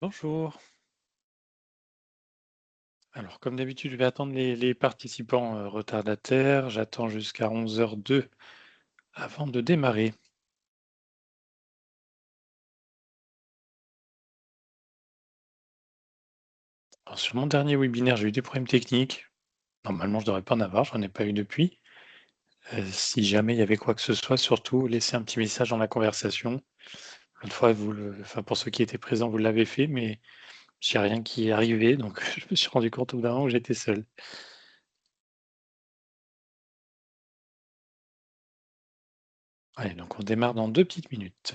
Bonjour. Alors, comme d'habitude, je vais attendre les participants retardataires. J'attends jusqu'à 11h02 avant de démarrer. Alors, sur mon dernier webinaire, j'ai eu des problèmes techniques. Normalement, je ne devrais pas en avoir, j'en ai pas eu depuis. Si jamais il y avait quoi que ce soit, surtout laissez un petit message dans la conversation. L'autre fois, enfin, pour ceux qui étaient présents, vous l'avez fait, mais j'ai rien qui est arrivé, donc je me suis rendu compte au bout d'un moment que j'étais seul. Allez, donc on démarre dans 2 petites minutes.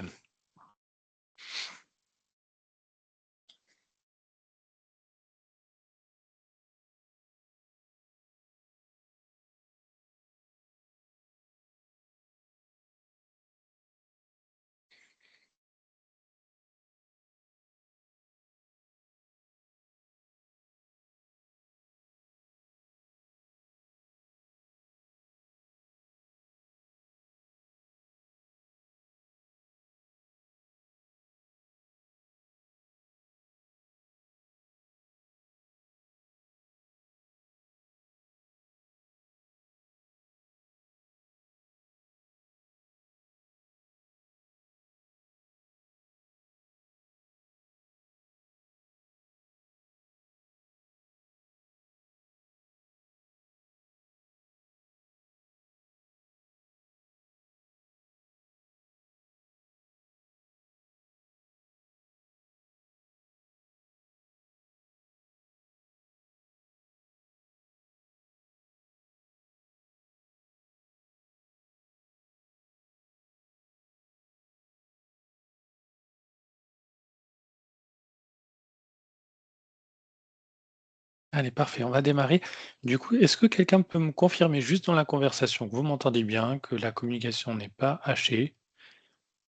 Allez, parfait, on va démarrer. Du coup, est-ce que quelqu'un peut me confirmer juste dans la conversation que vous m'entendez bien, que la communication n'est pas hachée?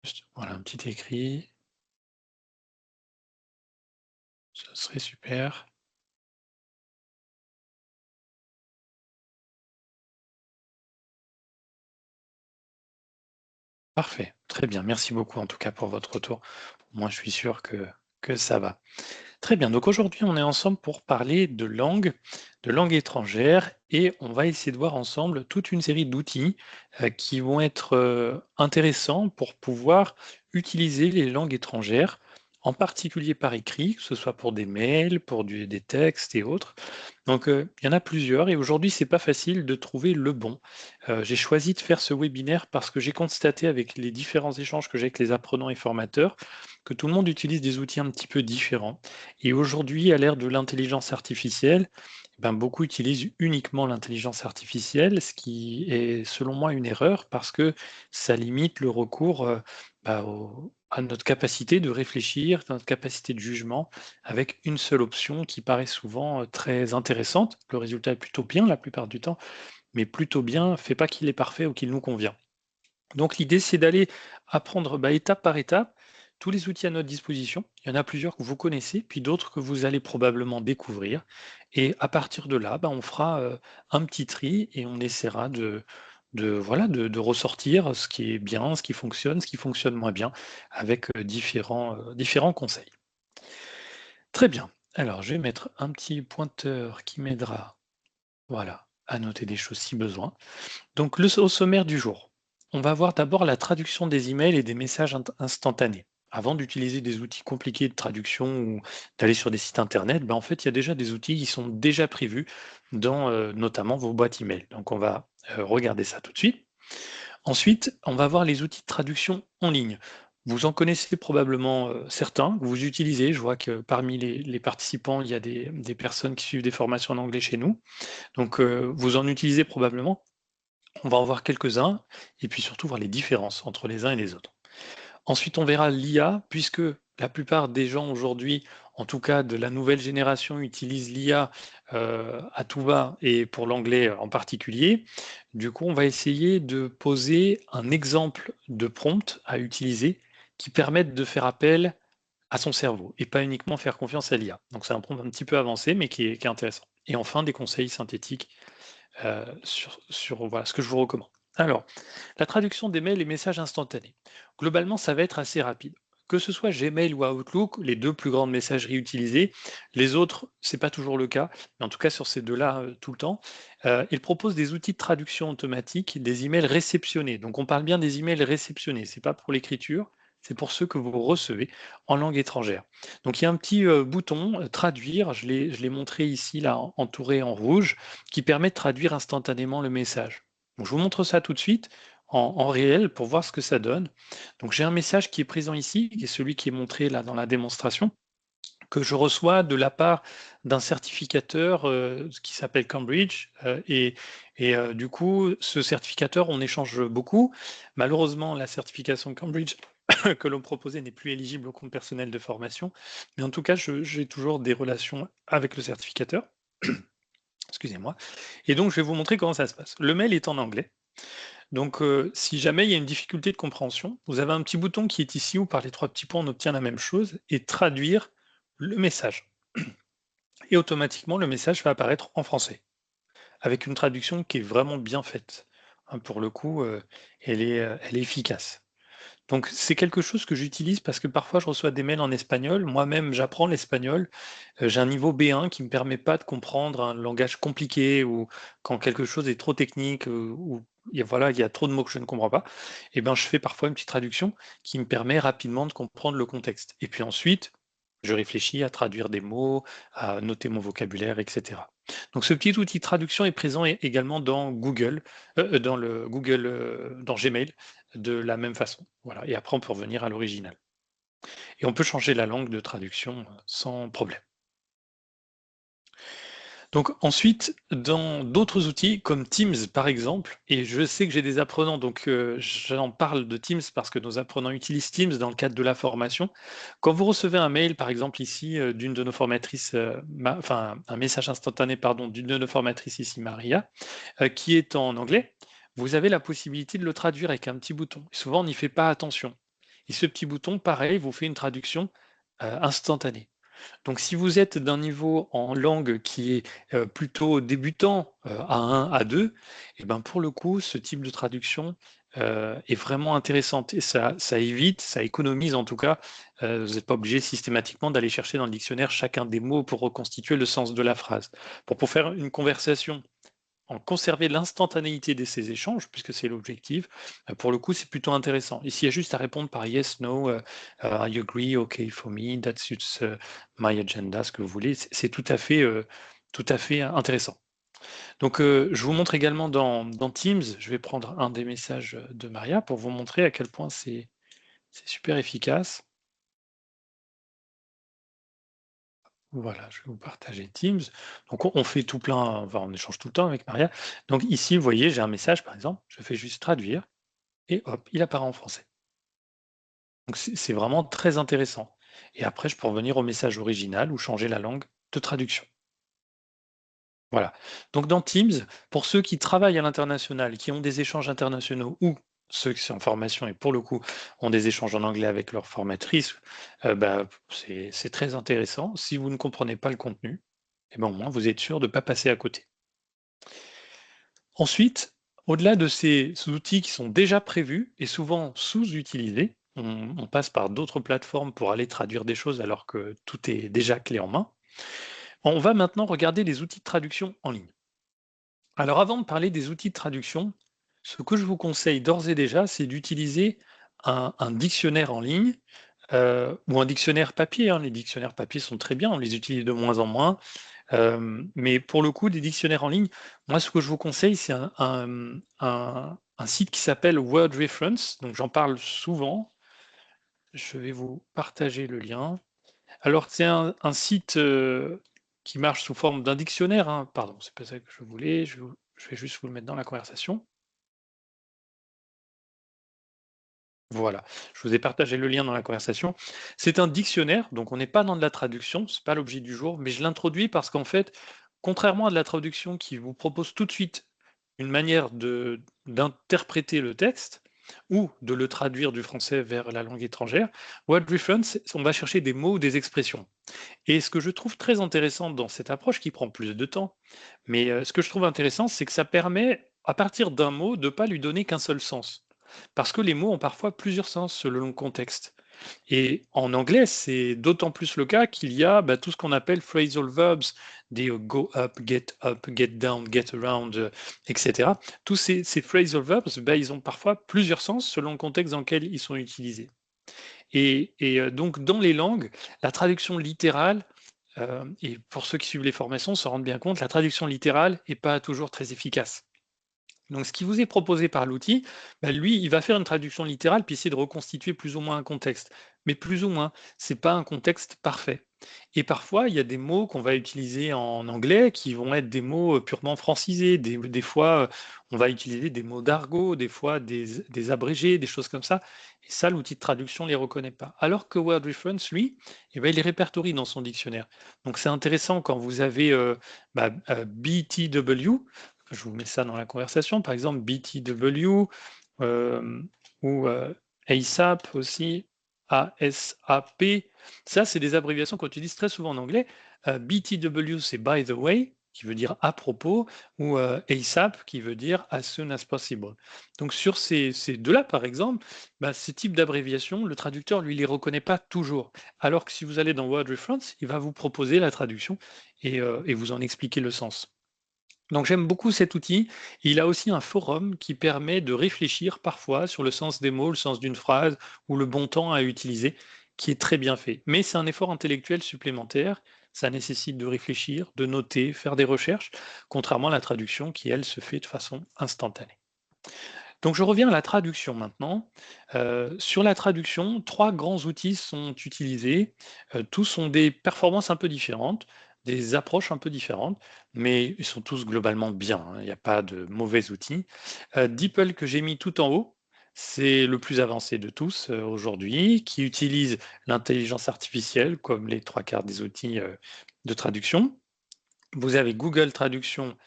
Juste, voilà, un petit écrit, ça serait super. Parfait, très bien. Merci beaucoup en tout cas pour votre retour. Moi, je suis sûr que ça va. Très bien, donc aujourd'hui, on est ensemble pour parler de langue étrangère, et on va essayer de voir ensemble toute une série d'outils qui vont être intéressants pour pouvoir utiliser les langues étrangères, en particulier par écrit, que ce soit pour des mails, pour des textes et autres. Donc, il y en a plusieurs, et aujourd'hui, c'est pas facile de trouver le bon. J'ai choisi de faire ce webinaire parce que j'ai constaté avec les différents échanges que j'ai avec les apprenants et formateurs, que tout le monde utilise des outils un petit peu différents. Et aujourd'hui, à l'ère de l'intelligence artificielle, ben, beaucoup utilisent uniquement l'intelligence artificielle, ce qui est selon moi une erreur parce que ça limite le recours, bah, à notre capacité de réfléchir, à notre capacité de jugement avec une seule option qui paraît souvent, très intéressante. Le résultat est plutôt bien la plupart du temps, mais plutôt bien fait pas qu'il est parfait ou qu'il nous convient. Donc l'idée, c'est d'aller apprendre, bah, étape par étape tous les outils à notre disposition. Il y en a plusieurs que vous connaissez, puis d'autres que vous allez probablement découvrir, et à partir de là, bah, on fera, un petit tri et on essaiera de ressortir ce qui est bien, ce qui fonctionne moins bien avec, différents conseils. Très bien. Alors, je vais mettre un petit pointeur qui m'aidera, voilà, à noter des choses si besoin. Donc, au sommaire du jour, on va voir d'abord la traduction des emails et des messages instantanés. Avant d'utiliser des outils compliqués de traduction ou d'aller sur des sites internet, ben, en fait, il y a déjà des outils qui sont déjà prévus dans notamment vos boîtes email. Donc, on va regarder ça tout de suite. Ensuite, on va voir les outils de traduction en ligne. Vous en connaissez probablement certains que vous utilisez. Je vois que parmi les participants, il y a des personnes qui suivent des formations en anglais chez nous. Donc, vous en utilisez probablement. On va en voir quelques-uns et puis surtout voir les différences entre les uns et les autres. Ensuite, on verra l'IA, puisque la plupart des gens aujourd'hui, en tout cas de la nouvelle génération, utilisent l'IA à tout va et pour l'anglais en particulier. Du coup, on va essayer de poser un exemple de prompt à utiliser qui permette de faire appel à son cerveau et pas uniquement faire confiance à l'IA. Donc c'est un prompt un petit peu avancé, mais qui est intéressant. Et enfin, des conseils synthétiques sur voilà, ce que je vous recommande. Alors, la traduction des mails et messages instantanés. Globalement, ça va être assez rapide. que ce soit Gmail ou Outlook, les 2 plus grandes messageries utilisées. Les autres, c'est pas toujours le cas, mais en tout cas sur ces 2-là, tout le temps. Ils proposent des outils de traduction automatique des emails réceptionnés. Donc on parle bien des emails réceptionnés, c'est pas pour l'écriture, c'est pour ceux que vous recevez en langue étrangère. Donc il y a un petit, bouton, traduire, je l'ai montré ici là, entouré en rouge, qui permet de traduire instantanément le message. Donc je vous montre ça tout de suite en réel pour voir ce que ça donne. Donc j'ai un message qui est présent ici, qui est celui qui est montré là dans la démonstration, que je reçois de la part d'un certificateur qui s'appelle Cambridge. Du coup, ce certificateur, on échange beaucoup. Malheureusement, la certification Cambridge que l'on proposait n'est plus éligible au compte personnel de formation. Mais en tout cas, j'ai toujours des relations avec le certificateur. Excusez-moi. Et donc, je vais vous montrer comment ça se passe. Le mail est en anglais. Donc, si jamais il y a une difficulté de compréhension, vous avez un petit bouton qui est ici où par les 3 petits points, on obtient la même chose et traduire le message. Et automatiquement, le message va apparaître en français, avec une traduction qui est vraiment bien faite. Hein, pour le coup, elle est efficace. Donc c'est quelque chose que j'utilise parce que parfois je reçois des mails en espagnol. Moi-même, j'apprends l'espagnol. J'ai un niveau B1 qui ne me permet pas de comprendre un langage compliqué ou quand quelque chose est trop technique ou voilà, il y a trop de mots que je ne comprends pas. Et ben, je fais parfois une petite traduction qui me permet rapidement de comprendre le contexte. Et puis ensuite, je réfléchis à traduire des mots, à noter mon vocabulaire, etc. Donc ce petit outil de traduction est présent également dans Google, dans Gmail, de la même façon. Voilà. Et après, on peut revenir à l'original. Et on peut changer la langue de traduction sans problème. Donc ensuite, dans d'autres outils comme Teams par exemple, et je sais que j'ai des apprenants, donc j'en parle de Teams parce que nos apprenants utilisent Teams dans le cadre de la formation. Quand vous recevez un mail, par exemple ici, d'une de nos formatrices, enfin un message instantané, pardon, d'une de nos formatrices ici, Maria, qui est en anglais, vous avez la possibilité de le traduire avec un petit bouton. Et souvent, on n'y fait pas attention. Et ce petit bouton, pareil, vous fait une traduction instantanée. Donc si vous êtes d'un niveau en langue qui est, plutôt débutant, A1, A2, et ben, pour le coup, ce type de traduction, est vraiment intéressante et ça évite, ça économise en tout cas, vous n'êtes pas obligé systématiquement d'aller chercher dans le dictionnaire chacun des mots pour reconstituer le sens de la phrase. Pour faire une conversation en conserver l'instantanéité de ces échanges, puisque c'est l'objectif, pour le coup, c'est plutôt intéressant. Ici, il y a juste à répondre par yes, no, I agree, okay for me, that suits my agenda, ce que vous voulez. C'est tout à fait intéressant. Donc, je vous montre également dans Teams, je vais prendre un des messages de Maria pour vous montrer à quel point c'est super efficace. Voilà, je vais vous partager Teams. Donc on fait tout plein, enfin on échange tout le temps avec Maria. Donc ici, vous voyez, j'ai un message par exemple, je fais juste traduire et hop, il apparaît en français. Donc c'est vraiment très intéressant. Et après, je peux revenir au message original ou changer la langue de traduction. Voilà. Donc dans Teams, pour ceux qui travaillent à l'international, qui ont des échanges internationaux ou ceux qui sont en formation et pour le coup ont des échanges en anglais avec leur formatrice, bah, c'est très intéressant. Si vous ne comprenez pas le contenu, eh ben, au moins vous êtes sûr de ne pas passer à côté. Ensuite, au-delà de ces outils qui sont déjà prévus et souvent sous-utilisés, on passe par d'autres plateformes pour aller traduire des choses alors que tout est déjà clé en main. On va maintenant regarder les outils de traduction en ligne. Alors avant de parler des outils de traduction, ce que je vous conseille d'ores et déjà, c'est d'utiliser un dictionnaire en ligne ou un dictionnaire papier, hein. Les dictionnaires papier sont très bien, on les utilise de moins en moins. Mais pour le coup, des dictionnaires en ligne, moi, ce que je vous conseille, c'est un site qui s'appelle Word Reference. Donc, j'en parle souvent. Je vais vous partager le lien. Alors, c'est un site qui marche sous forme d'un dictionnaire, hein. Pardon, c'est pas ça que je voulais. Je vais juste vous le mettre dans la conversation. Voilà, je vous ai partagé le lien dans la conversation. C'est un dictionnaire, donc on n'est pas dans de la traduction, c'est pas l'objet du jour, mais je l'introduis parce qu'en fait, contrairement à de la traduction qui vous propose tout de suite une manière d'interpréter le texte ou de le traduire du français vers la langue étrangère, Word Reference, on va chercher des mots ou des expressions. Et ce que je trouve très intéressant dans cette approche, qui prend plus de temps, mais ce que je trouve intéressant, c'est que ça permet, à partir d'un mot, de ne pas lui donner qu'un seul sens. Parce que les mots ont parfois plusieurs sens selon le contexte. Et en anglais, c'est d'autant plus le cas qu'il y a tout ce qu'on appelle phrasal verbs, des go up, get down, get around, etc. Tous ces phrasal verbs, ils ont parfois plusieurs sens selon le contexte dans lequel ils sont utilisés. Donc, dans les langues, la traduction littérale, et pour ceux qui suivent les formations se rendent bien compte, la traduction littérale n'est pas toujours très efficace. Donc, ce qui vous est proposé par l'outil, lui, il va faire une traduction littérale puis essayer de reconstituer plus ou moins un contexte. Mais plus ou moins, c'est pas un contexte parfait. Et parfois, il y a des mots qu'on va utiliser en anglais qui vont être des mots purement francisés. Des fois, on va utiliser des mots d'argot, des fois des abrégés, des choses comme ça. Et ça, l'outil de traduction ne les reconnaît pas. Alors que Word Reference, lui, il les répertorie dans son dictionnaire. Donc, c'est intéressant quand vous avez BTW, je vous mets ça dans la conversation, par exemple BTW ou ASAP aussi, ASAP. Ça, c'est des abréviations qu'on utilise très souvent en anglais. BTW, c'est by the way, qui veut dire à propos, ou ASAP, qui veut dire as soon as possible. Donc sur ces deux-là, par exemple, ces types d'abréviations, le traducteur, lui, les reconnaît pas toujours. Alors que si vous allez dans Word Reference, il va vous proposer la traduction et vous en expliquer le sens. Donc j'aime beaucoup cet outil. Il a aussi un forum qui permet de réfléchir parfois sur le sens des mots, le sens d'une phrase ou le bon temps à utiliser, qui est très bien fait. Mais c'est un effort intellectuel supplémentaire. Ça nécessite de réfléchir, de noter, faire des recherches, contrairement à la traduction qui, elle, se fait de façon instantanée. Donc je reviens à la traduction maintenant. Sur la traduction, trois grands outils sont utilisés. Tous ont des performances un peu différentes, des approches un peu différentes, mais ils sont tous globalement bien, hein. Il n'y a pas de mauvais outils. DeepL que j'ai mis tout en haut, c'est le plus avancé de tous aujourd'hui, qui utilise l'intelligence artificielle comme les trois quarts des outils de traduction. Vous avez Google Traduction,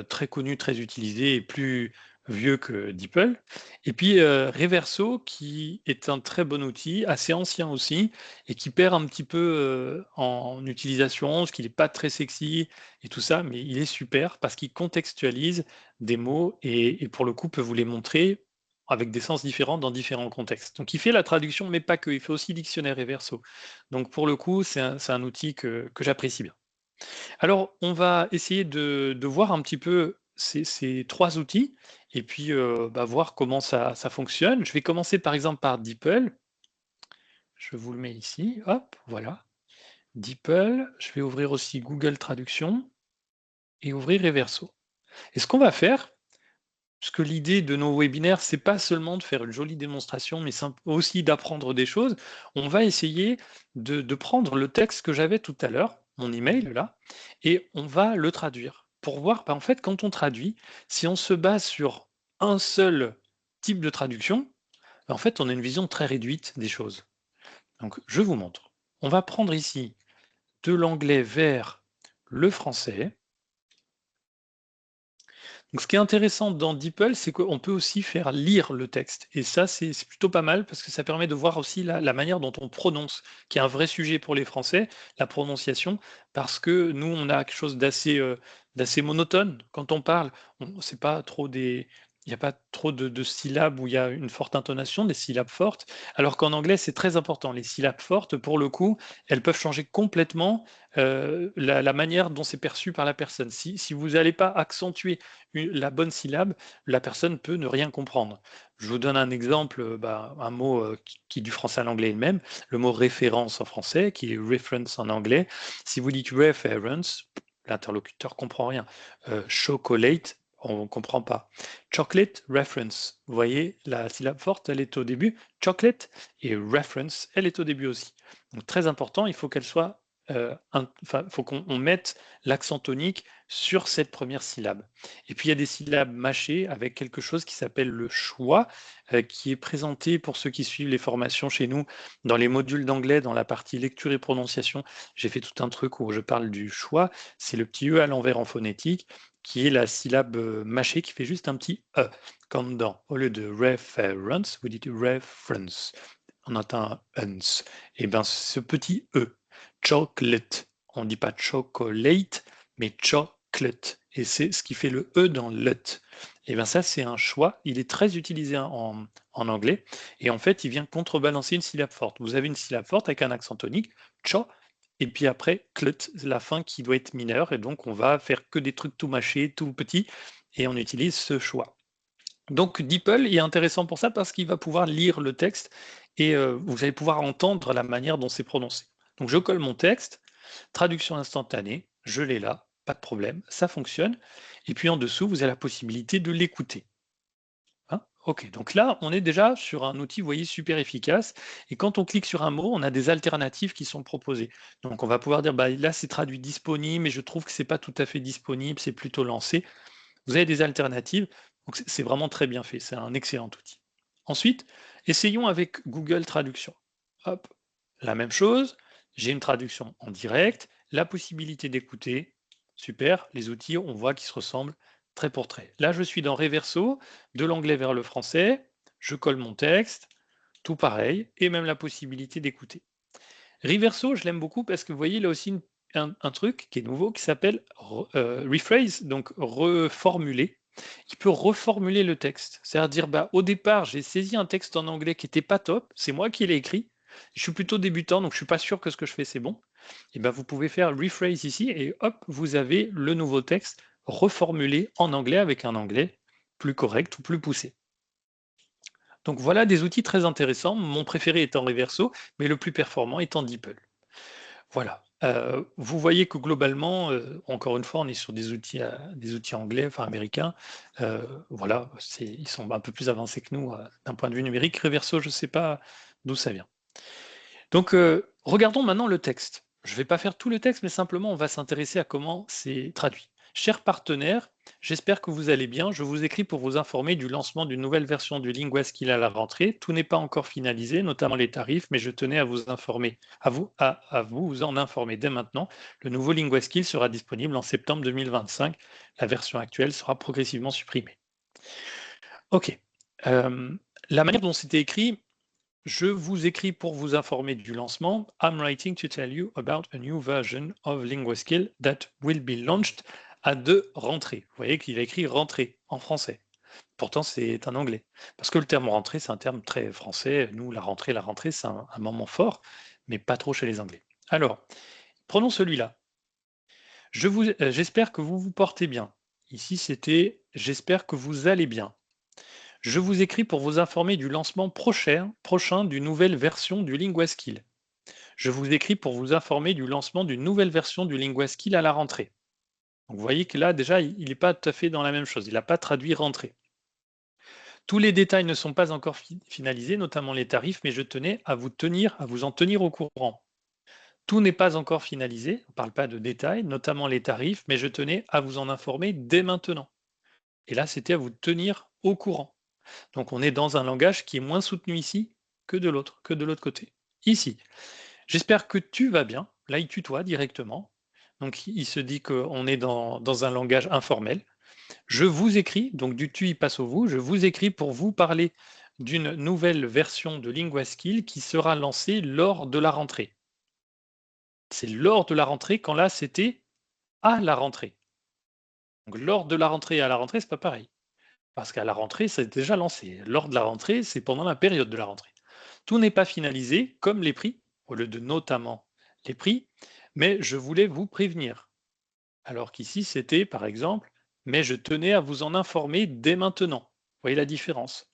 très connu, très utilisé et plus vieux que DeepL. Et puis Reverso, qui est un très bon outil, assez ancien aussi, et qui perd un petit peu en utilisation, parce qu'il n'est pas très sexy et tout ça, mais il est super parce qu'il contextualise des mots et pour le coup peut vous les montrer avec des sens différents dans différents contextes. Donc il fait la traduction, mais pas que, il fait aussi dictionnaire Reverso. Donc pour le coup, c'est un outil que j'apprécie bien. Alors, on va essayer de voir un petit peu ces 3 outils et puis, voir comment ça fonctionne. Je vais commencer par exemple par DeepL. Je vous le mets ici, hop, voilà. DeepL, je vais ouvrir aussi Google Traduction et ouvrir Reverso. Et ce qu'on va faire, parce que l'idée de nos webinaires, c'est pas seulement de faire une jolie démonstration, mais aussi d'apprendre des choses. On va essayer de prendre le texte que j'avais tout à l'heure, mon email là, et on va le traduire pour voir, en fait, quand on traduit, si on se base sur un seul type de traduction, en fait, on a une vision très réduite des choses. Donc, je vous montre. On va prendre ici de l'anglais vers le français. Donc, ce qui est intéressant dans DeepL, c'est qu'on peut aussi faire lire le texte. Et ça, c'est plutôt pas mal parce que ça permet de voir aussi la manière dont on prononce, qui est un vrai sujet pour les Français, la prononciation, parce que nous, on a quelque chose d'assez monotone quand on parle. C'est pas trop il n'y a pas trop de syllabes où il y a une forte intonation, des syllabes fortes, alors qu'en anglais, c'est très important. Les syllabes fortes, pour le coup, elles peuvent changer complètement la manière dont c'est perçu par la personne. Si vous n'allez pas accentuer la bonne syllabe, la personne peut ne rien comprendre. Je vous donne un exemple, un mot qui du français à l'anglais est le même, le mot référence en français, qui est reference en anglais. Si vous dites reference, l'interlocuteur comprend rien. Chocolate, on ne comprend pas. Chocolate, reference. Vous voyez, la syllabe forte, elle est au début. Chocolate et reference, elle est au début aussi. Donc très important, il faut qu'elle soit faut qu'on mette l'accent tonique sur cette première syllabe. Et puis il y a des syllabes mâchées avec quelque chose qui s'appelle le schwa, qui est présenté pour ceux qui suivent les formations chez nous dans les modules d'anglais, dans la partie lecture et prononciation. J'ai fait tout un truc où je parle du schwa, c'est le petit E à l'envers en phonétique, qui est la syllabe mâchée qui fait juste un petit E, comme dans, au lieu de reference, vous dites reference. On entend un uns. Et bien ce petit E, chocolate, on ne dit pas chocolate, mais chocolate. Et c'est ce qui fait le E dans let. Et bien ça, c'est un choix. Il est très utilisé en anglais. Et en fait, il vient contrebalancer une syllabe forte. Vous avez une syllabe forte avec un accent tonique, cha, et puis après, clut, la fin qui doit être mineure. Et donc, on va faire que des trucs tout mâchés, tout petits. Et on utilise ce choix. Donc, DeepL est intéressant pour ça parce qu'il va pouvoir lire le texte et vous allez pouvoir entendre la manière dont c'est prononcé. Donc, je colle mon texte, traduction instantanée, je l'ai là, pas de problème, ça fonctionne. Et puis en dessous, vous avez la possibilité de l'écouter. Hein. Ok, donc là, on est déjà sur un outil, vous voyez, super efficace. Et quand on clique sur un mot, on a des alternatives qui sont proposées. Donc on va pouvoir dire, bah, là, c'est traduit disponible, mais je trouve que c'est pas tout à fait disponible, c'est plutôt lancé. Vous avez des alternatives, donc c'est vraiment très bien fait, c'est un excellent outil. Ensuite, essayons avec Google Traduction. Hop, la même chose, j'ai une traduction en direct, la possibilité d'écouter, super, les outils, on voit qu'ils se ressemblent trait pour trait. Là, je suis dans Reverso, de l'anglais vers le français, je colle mon texte, tout pareil, et même la possibilité d'écouter. Reverso, je l'aime beaucoup parce que vous voyez, là aussi, un truc qui est nouveau qui s'appelle rephrase, donc reformuler. Il peut reformuler le texte. C'est-à-dire dire, bah, au départ, j'ai saisi un texte en anglais qui n'était pas top, c'est moi qui l'ai écrit. Je suis plutôt débutant, donc je ne suis pas sûr que ce que je fais, c'est bon. Et ben, vous pouvez faire rephrase ici et hop, vous avez le nouveau texte reformulé en anglais avec un anglais plus correct ou plus poussé. Donc voilà des outils très intéressants. Mon préféré étant Reverso, mais le plus performant étant DeepL. Voilà. Vous voyez que globalement, encore une fois, on est sur des outils anglais, enfin américains. Voilà, ils sont un peu plus avancés que nous d'un point de vue numérique. Reverso, je ne sais pas d'où ça vient. Donc, regardons maintenant le texte. Je ne vais pas faire tout le texte, mais simplement, on va s'intéresser à comment c'est traduit. Chers partenaires, j'espère que vous allez bien. Je vous écris pour vous informer du lancement d'une nouvelle version du LinguaSkill à la rentrée. Tout n'est pas encore finalisé, notamment les tarifs, mais je tenais à vous informer, à vous en informer dès maintenant. Le nouveau LinguaSkill sera disponible en septembre 2025. La version actuelle sera progressivement supprimée. OK. La manière dont c'était écrit, je vous écris pour vous informer du lancement. I'm writing to tell you about a new version of LinguaSkill that will be launched à de rentrée. Vous voyez qu'il a écrit rentrée en français. Pourtant, c'est un anglais. Parce que le terme rentrée, c'est un terme très français. Nous, la rentrée, c'est un moment fort, mais pas trop chez les Anglais. Alors, prenons celui-là. J'espère que vous vous portez bien. Ici, c'était j'espère que vous allez bien. Je vous écris pour vous informer du lancement prochain d'une nouvelle version du LinguaSkill. Je vous écris pour vous informer du lancement d'une nouvelle version du LinguaSkill à la rentrée. Donc vous voyez que là, déjà, il n'est pas tout à fait dans la même chose. Il n'a pas traduit rentrée. Tous les détails ne sont pas encore finalisés, notamment les tarifs, mais je tenais à vous en tenir au courant. Tout n'est pas encore finalisé, on ne parle pas de détails, notamment les tarifs, mais je tenais à vous en informer dès maintenant. Et là, c'était à vous tenir au courant. Donc on est dans un langage qui est moins soutenu ici que de l'autre côté. Ici, j'espère que tu vas bien. Là, il tutoie directement. Donc il se dit qu'on est dans un langage informel. Je vous écris, donc du tu, il passe au vous, je vous écris pour vous parler d'une nouvelle version de LinguaSkill qui sera lancée lors de la rentrée. C'est lors de la rentrée, quand là, c'était à la rentrée. Donc lors de la rentrée et à la rentrée, c'est pas pareil. Parce qu'à la rentrée, c'est déjà lancé. Lors de la rentrée, c'est pendant la période de la rentrée. Tout n'est pas finalisé, comme les prix, au lieu de notamment les prix, mais je voulais vous prévenir. Alors qu'ici, c'était, par exemple, mais je tenais à vous en informer dès maintenant. Vous voyez la différence.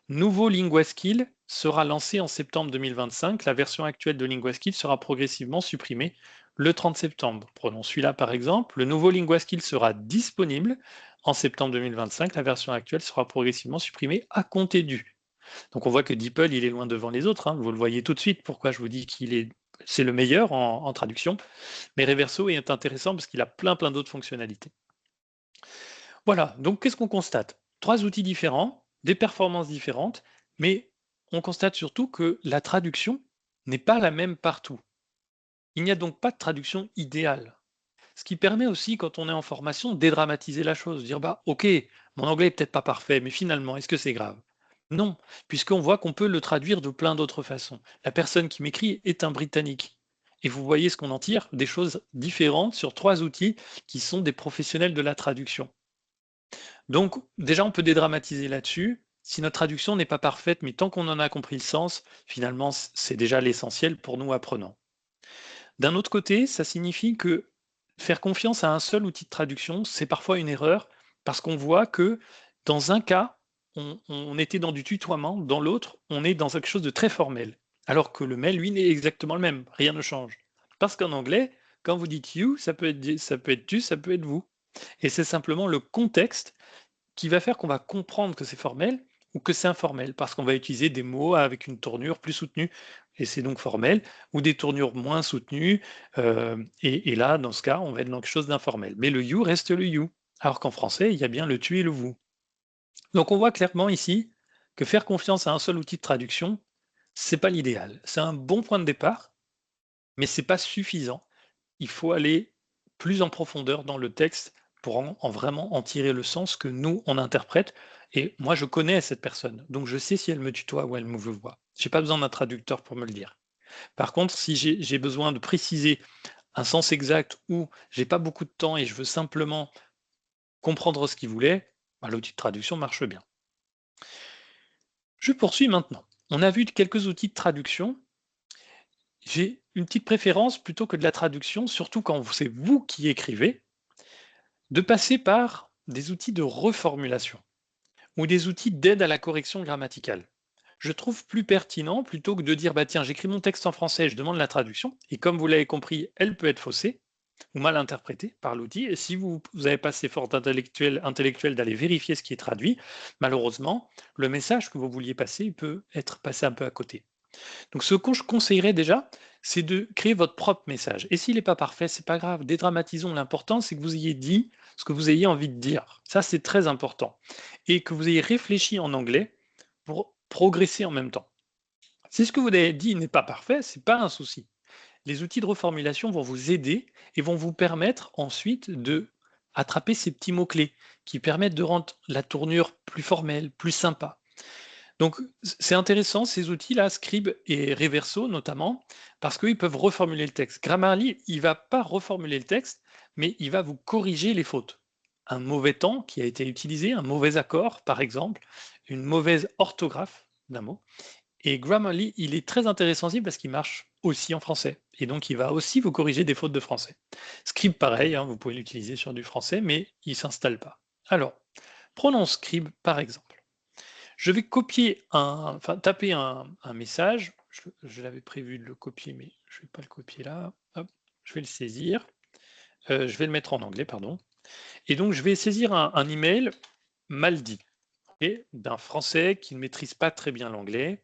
Nouveau LinguaSkill sera lancé en septembre 2025. La version actuelle de LinguaSkill sera progressivement supprimée le 30 septembre. Prenons celui-là par exemple. Le nouveau LinguaSkill sera disponible en septembre 2025. La version actuelle sera progressivement supprimée à compter du. Donc on voit que DeepL, il est loin devant les autres. Hein. Vous le voyez tout de suite. Pourquoi je vous dis c'est le meilleur en traduction. Mais Reverso est intéressant parce qu'il a plein d'autres fonctionnalités. Voilà, donc qu'est-ce qu'on constate? Trois outils différents, des performances différentes, mais on constate surtout que la traduction n'est pas la même partout. Il n'y a donc pas de traduction idéale. Ce qui permet aussi, quand on est en formation, de dédramatiser la chose, dire bah ok, mon anglais est peut-être pas parfait, mais finalement, est-ce que c'est grave? Non, puisqu'on voit qu'on peut le traduire de plein d'autres façons. La personne qui m'écrit est un Britannique. Et vous voyez ce qu'on en tire, des choses différentes sur trois outils qui sont des professionnels de la traduction. Donc déjà, on peut dédramatiser là-dessus. Si notre traduction n'est pas parfaite, mais tant qu'on en a compris le sens, finalement, c'est déjà l'essentiel pour nous apprenants. D'un autre côté, ça signifie que faire confiance à un seul outil de traduction, c'est parfois une erreur parce qu'on voit que dans un cas, on était dans du tutoiement, dans l'autre, on est dans quelque chose de très formel. Alors que le mail, lui, n'est exactement le même, rien ne change. Parce qu'en anglais, quand vous dites you, ça peut être tu, ça peut être vous. Et c'est simplement le contexte qui va faire qu'on va comprendre que c'est formel ou que c'est informel, parce qu'on va utiliser des mots avec une tournure plus soutenue, et c'est donc formel, ou des tournures moins soutenues, et là, dans ce cas, on va être dans quelque chose d'informel. Mais le you reste le you, alors qu'en français, il y a bien le tu et le vous. Donc on voit clairement ici que faire confiance à un seul outil de traduction, c'est pas l'idéal. C'est un bon point de départ, mais c'est pas suffisant. Il faut aller plus en profondeur dans le texte pour en vraiment en tirer le sens que nous, on interprète. Et moi, je connais cette personne, donc je sais si elle me tutoie ou elle me voit. J'ai pas besoin d'un traducteur pour me le dire. Par contre, si j'ai besoin de préciser un sens exact ou j'ai pas beaucoup de temps et je veux simplement comprendre ce qu'il voulait, bah, l'outil de traduction marche bien. Je poursuis maintenant. On a vu quelques outils de traduction. J'ai une petite préférence plutôt que de la traduction, surtout quand c'est vous qui écrivez, de passer par des outils de reformulation ou des outils d'aide à la correction grammaticale. Je trouve plus pertinent plutôt que de dire bah tiens, j'écris mon texte en français, je demande la traduction, et comme vous l'avez compris, elle peut être faussée ou mal interprétée par l'outil. Et si vous n'avez pas cet effort intellectuel d'aller vérifier ce qui est traduit, malheureusement, le message que vous vouliez passer il peut être passé un peu à côté. Donc ce que je conseillerais déjà, c'est de créer votre propre message. Et s'il n'est pas parfait, c'est pas grave, dédramatisons. L'important, c'est que vous ayez dit ce que vous ayez envie de dire. Ça, c'est très important. Et que vous ayez réfléchi en anglais pour progresser en même temps. Si ce que vous avez dit n'est pas parfait, c'est pas un souci. Les outils de reformulation vont vous aider et vont vous permettre ensuite de attraper ces petits mots-clés qui permettent de rendre la tournure plus formelle, plus sympa. Donc, c'est intéressant ces outils-là, Scribe et Reverso notamment, parce qu'ils peuvent reformuler le texte. Grammarly, il va pas reformuler le texte, mais il va vous corriger les fautes. Un mauvais temps qui a été utilisé, un mauvais accord, par exemple, une mauvaise orthographe d'un mot. Et Grammarly, il est très intéressant aussi parce qu'il marche aussi en français. Et donc, il va aussi vous corriger des fautes de français. Scribe, pareil, hein, vous pouvez l'utiliser sur du français, mais il ne s'installe pas. Alors, prenons Scribe par exemple. Je vais taper un message. Je l'avais prévu de le copier, mais je ne vais pas le copier là. Hop, je vais le saisir. Je vais le mettre en anglais, pardon. Et donc, je vais saisir un email mal dit, ok, d'un Français qui ne maîtrise pas très bien l'anglais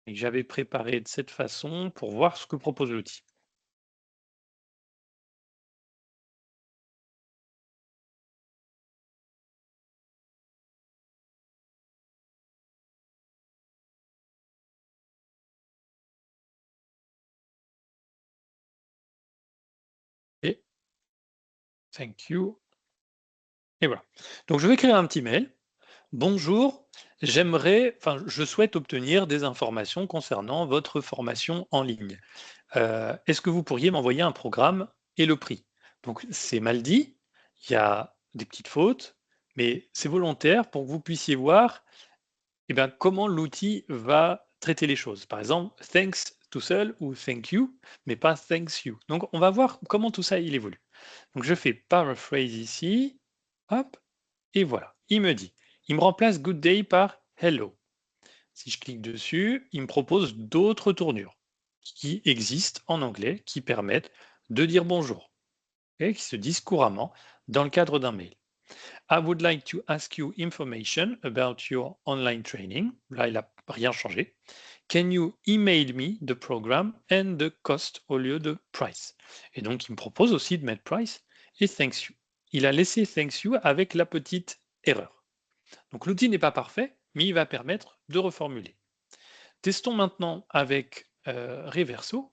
et que j'avais préparé de cette façon pour voir ce que propose l'outil. Et thank you. Et voilà. Donc, je vais créer un petit mail. Bonjour, je souhaite obtenir des informations concernant votre formation en ligne. Est-ce que vous pourriez m'envoyer un programme et le prix? Donc c'est mal dit, il y a des petites fautes, mais c'est volontaire pour que vous puissiez voir, eh bien, comment l'outil va traiter les choses. Par exemple, thanks tout seul ou thank you, mais pas thanks you. Donc on va voir comment tout ça il évolue. Donc je fais paraphrase ici, hop, et voilà. Il me remplace good day par hello. Si je clique dessus, il me propose d'autres tournures qui existent en anglais, qui permettent de dire bonjour et qui se disent couramment dans le cadre d'un mail. I would like to ask you information about your online training. Là, il n'a rien changé. Can you email me the program and the cost au lieu de price? Et donc, il me propose aussi de mettre price et thanks you. Il a laissé thanks you avec la petite erreur. Donc, l'outil n'est pas parfait, mais il va permettre de reformuler. Testons maintenant avec Reverso.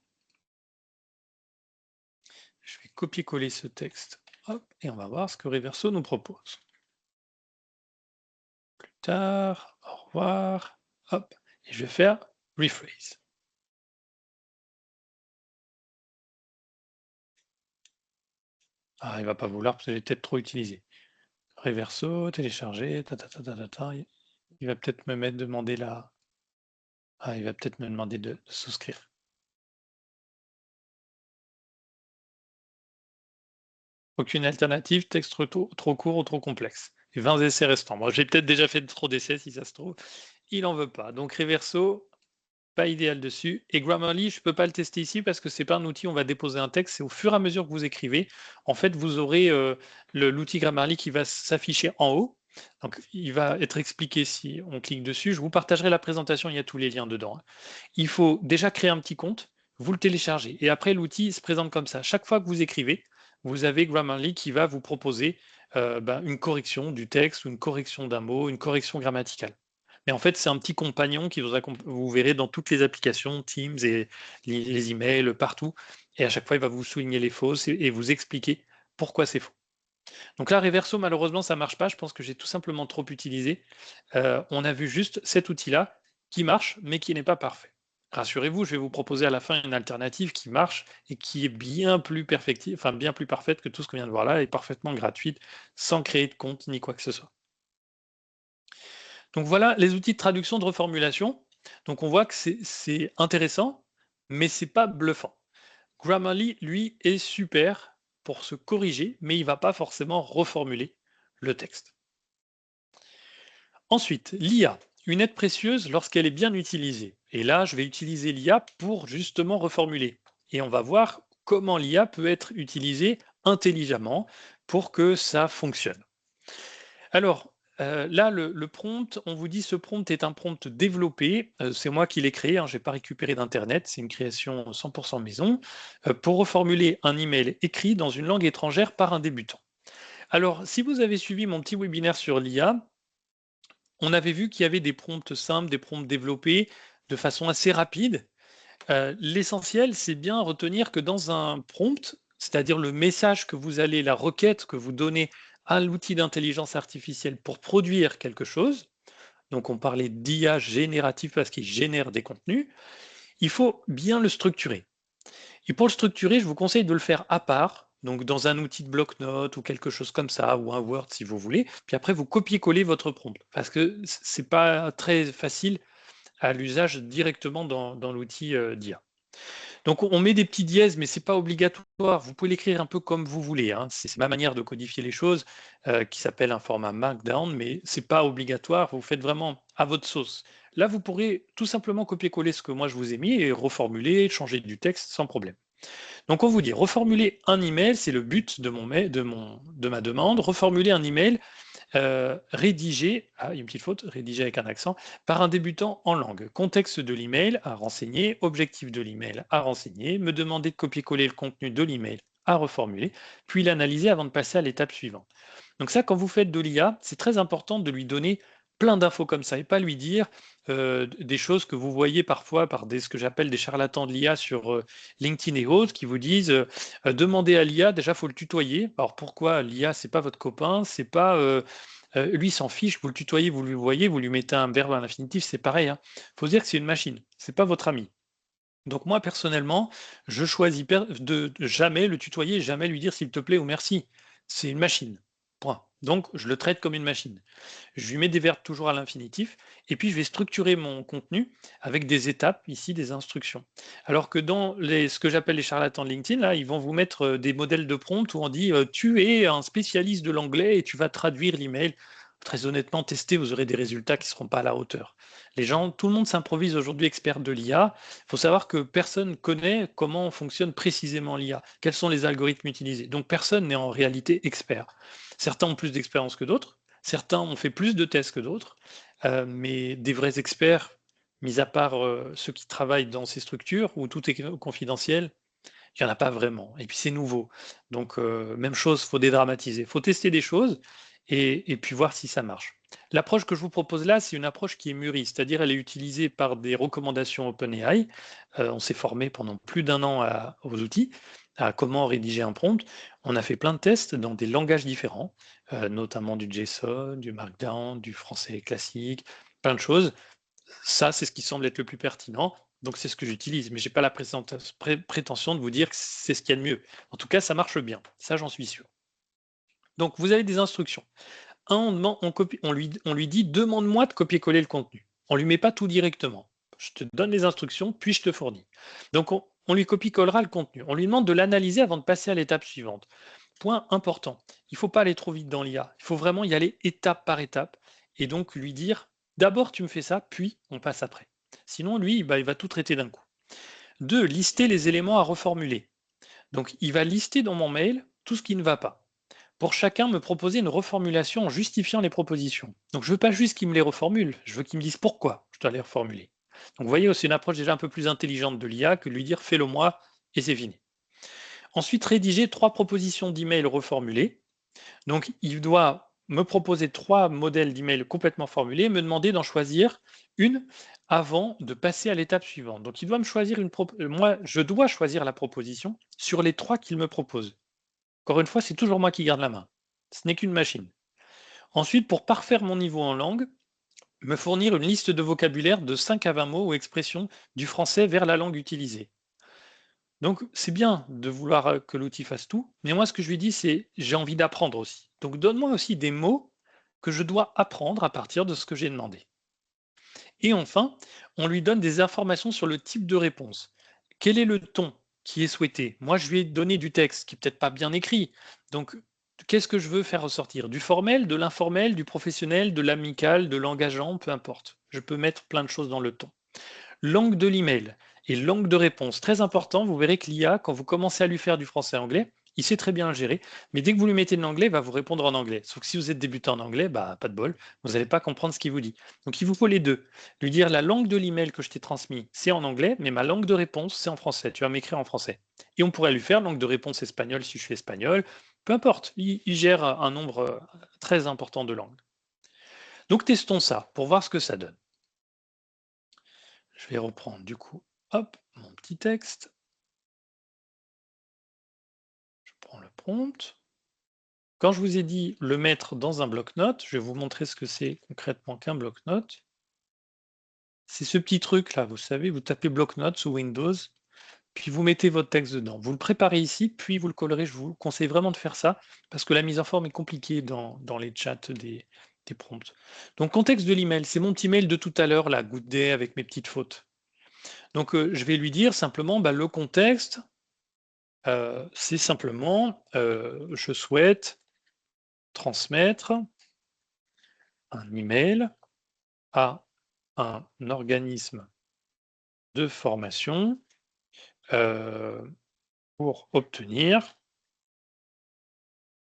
Je vais copier-coller ce texte, hop, et on va voir ce que Reverso nous propose. Plus tard, au revoir, hop, et je vais faire rephrase. Ah, il va pas vouloir parce que j'ai peut-être trop utilisé. Reverso, télécharger, il va peut-être me demander il va peut-être me demander de souscrire. Aucune alternative, texte trop court ou trop complexe. Et 20 essais restants. Moi, j'ai peut-être déjà fait trop d'essais si ça se trouve. Il en veut pas. Donc Reverso, pas idéal dessus. Et Grammarly, je ne peux pas le tester ici parce que c'est pas un outil, on va déposer un texte. C'est au fur et à mesure que vous écrivez. En fait, vous aurez l'outil Grammarly qui va s'afficher en haut. Donc, il va être expliqué si on clique dessus. Je vous partagerai la présentation, il y a tous les liens dedans, hein. Il faut déjà créer un petit compte, vous le téléchargez. Et après, l'outil se présente comme ça. Chaque fois que vous écrivez, vous avez Grammarly qui va vous proposer une correction du texte ou une correction d'un mot, une correction grammaticale. Mais en fait, c'est un petit compagnon qui vous verrez dans toutes les applications, Teams et les emails, partout. Et à chaque fois, il va vous souligner les fausses et vous expliquer pourquoi c'est faux. Donc là, Reverso, malheureusement, ça ne marche pas. Je pense que j'ai tout simplement trop utilisé. On a vu juste cet outil-là qui marche, mais qui n'est pas parfait. Rassurez-vous, je vais vous proposer à la fin une alternative qui marche et qui est bien plus perfective, enfin bien plus parfaite que tout ce qu'on vient de voir là, et parfaitement gratuite, sans créer de compte ni quoi que ce soit. Donc voilà les outils de traduction, de reformulation. Donc on voit que c'est intéressant, mais c'est pas bluffant. Grammarly, lui, est super pour se corriger, mais il ne va pas forcément reformuler le texte. Ensuite, l'IA, une aide précieuse lorsqu'elle est bien utilisée. Et là, je vais utiliser l'IA pour justement reformuler. Et on va voir comment l'IA peut être utilisée intelligemment pour que ça fonctionne. Alors, là, le prompt, on vous dit ce prompt est un prompt développé. C'est moi qui l'ai créé, hein, je n'ai pas récupéré d'Internet, c'est une création 100% maison, pour reformuler un email écrit dans une langue étrangère par un débutant. Alors, si vous avez suivi mon petit webinaire sur l'IA, on avait vu qu'il y avait des prompts simples, des prompts développés de façon assez rapide. L'essentiel, c'est bien retenir que dans un prompt, c'est-à-dire le message que vous allez, la requête que vous donnez à l'outil d'intelligence artificielle pour produire quelque chose, donc on parlait d'IA générative parce qu'il génère des contenus, il faut bien le structurer. Et pour le structurer, je vous conseille de le faire à part, donc dans un outil de bloc-notes ou quelque chose comme ça, ou un Word si vous voulez, puis après vous copiez-coller votre prompt, parce que c'est pas très facile à l'usage directement dans l'outil d'IA. Donc on met des petits dièses, mais c'est pas obligatoire. Vous pouvez l'écrire un peu comme vous voulez, hein. C'est ma manière de codifier les choses, qui s'appelle un format Markdown, mais c'est pas obligatoire. Vous faites vraiment à votre sauce. Là, vous pourrez tout simplement copier-coller ce que moi je vous ai mis et reformuler, changer du texte sans problème. Donc on vous dit reformuler un email, c'est le but de ma demande. Reformuler un email rédigé, une petite faute, rédigé avec un accent, par un débutant en langue. Contexte de l'email à renseigner, objectif de l'email à renseigner, me demander de copier-coller le contenu de l'email à reformuler, puis l'analyser avant de passer à l'étape suivante. Donc ça, quand vous faites de l'IA, c'est très important de lui donner plein d'infos comme ça et pas lui dire des choses que vous voyez parfois par ce que j'appelle des charlatans de l'IA sur LinkedIn et autres qui vous disent demandez à l'IA, déjà faut le tutoyer. Alors pourquoi l'IA c'est pas votre copain, c'est pas lui s'en fiche, vous le tutoyez, vous lui voyez, vous lui mettez un verbe à l'infinitif, c'est pareil, hein. Faut se dire que c'est une machine, c'est pas votre ami. Donc moi personnellement, je choisis de jamais le tutoyer, jamais lui dire s'il te plaît ou merci. C'est une machine. Point. Donc je le traite comme une machine. Je lui mets des verbes toujours à l'infinitif, et puis je vais structurer mon contenu avec des étapes, ici des instructions. Alors que dans ce que j'appelle les charlatans de LinkedIn, là, ils vont vous mettre des modèles de prompt où on dit tu es un spécialiste de l'anglais et tu vas traduire l'email. Très honnêtement, testez, vous aurez des résultats qui ne seront pas à la hauteur. Les gens, tout le monde s'improvise aujourd'hui expert de l'IA. Il faut savoir que personne ne connaît comment fonctionne précisément l'IA, quels sont les algorithmes utilisés. Donc personne n'est en réalité expert. Certains ont plus d'expérience que d'autres, certains ont fait plus de tests que d'autres, mais des vrais experts, mis à part ceux qui travaillent dans ces structures où tout est confidentiel, il n'y en a pas vraiment. Et puis c'est nouveau. Donc même chose, il faut dédramatiser. Il faut tester des choses et puis voir si ça marche. L'approche que je vous propose là, c'est une approche qui est mûrie, c'est-à-dire elle est utilisée par des recommandations OpenAI. On s'est formé pendant plus d'un an aux outils, à comment rédiger un prompt. On a fait plein de tests dans des langages différents, notamment du JSON, du Markdown, du français classique, plein de choses. Ça, c'est ce qui semble être le plus pertinent. Donc, c'est ce que j'utilise. Mais je n'ai pas la prétention de vous dire que c'est ce qu'il y a de mieux. En tout cas, ça marche bien. Ça, j'en suis sûr. Donc, vous avez des instructions. on lui dit demande-moi de copier-coller le contenu. On ne lui met pas tout directement. Je te donne les instructions, puis je te fournis. Donc on lui copie-collera le contenu. On lui demande de l'analyser avant de passer à l'étape suivante. Point important, il ne faut pas aller trop vite dans l'IA. Il faut vraiment y aller étape par étape et donc lui dire d'abord tu me fais ça, puis on passe après. Sinon, lui, il va tout traiter d'un coup. 2. Lister les éléments à reformuler. Donc il va lister dans mon mail tout ce qui ne va pas. Pour chacun, me proposer une reformulation en justifiant les propositions. Donc je ne veux pas juste qu'il me les reformule, je veux qu'il me dise pourquoi je dois les reformuler. Donc vous voyez, c'est une approche déjà un peu plus intelligente de l'IA que de lui dire fais-le moi et c'est fini. Ensuite, rédiger 3 propositions d'email reformulées. Donc il doit me proposer 3 modèles d'email complètement formulés, me demander d'en choisir une avant de passer à l'étape suivante. Donc il doit me choisir moi, je dois choisir la proposition sur les 3 qu'il me propose. Encore une fois, c'est toujours moi qui garde la main. Ce n'est qu'une machine. Ensuite, pour parfaire mon niveau en langue, me fournir une liste de vocabulaire de 5 à 20 mots ou expressions du français vers la langue utilisée. Donc, c'est bien de vouloir que l'outil fasse tout, mais moi, ce que je lui dis, c'est j'ai envie d'apprendre aussi. Donc, donne-moi aussi des mots que je dois apprendre à partir de ce que j'ai demandé. Et enfin, on lui donne des informations sur le type de réponse. Quel est le ton qui est souhaité? Moi, je lui ai donné du texte qui n'est peut-être pas bien écrit. Donc, qu'est-ce que je veux faire ressortir? Du formel, de l'informel, du professionnel, de l'amical, de l'engageant, peu importe. Je peux mettre plein de choses dans le ton. Langue de l'email et langue de réponse, très important. Vous verrez que l'IA, quand vous commencez à lui faire du français-anglais, il sait très bien le gérer, mais dès que vous lui mettez de l'anglais, il va vous répondre en anglais. Sauf que si vous êtes débutant en anglais, bah, pas de bol, vous n'allez pas comprendre ce qu'il vous dit. Donc il vous faut les deux. Lui dire la langue de l'email que je t'ai transmis, c'est en anglais, mais ma langue de réponse, c'est en français. Tu vas m'écrire en français. Et on pourrait lui faire langue de réponse espagnole si je suis espagnol. Peu importe, il gère un nombre très important de langues. Donc testons ça pour voir ce que ça donne. Je vais reprendre du coup, hop, mon petit texte. Je prends le prompt. Quand je vous ai dit le mettre dans un bloc-notes, je vais vous montrer ce que c'est concrètement qu'un bloc-notes. C'est ce petit truc là, vous savez, vous tapez bloc-notes sous Windows, puis vous mettez votre texte dedans. Vous le préparez ici, puis vous le collerez. Je vous conseille vraiment de faire ça, parce que la mise en forme est compliquée dans les chats des prompts. Donc contexte de l'email, c'est mon petit mail de tout à l'heure, là, Good Day, avec mes petites fautes. Donc je vais lui dire simplement, bah, le contexte, c'est simplement, je souhaite transmettre un email à un organisme de formation pour obtenir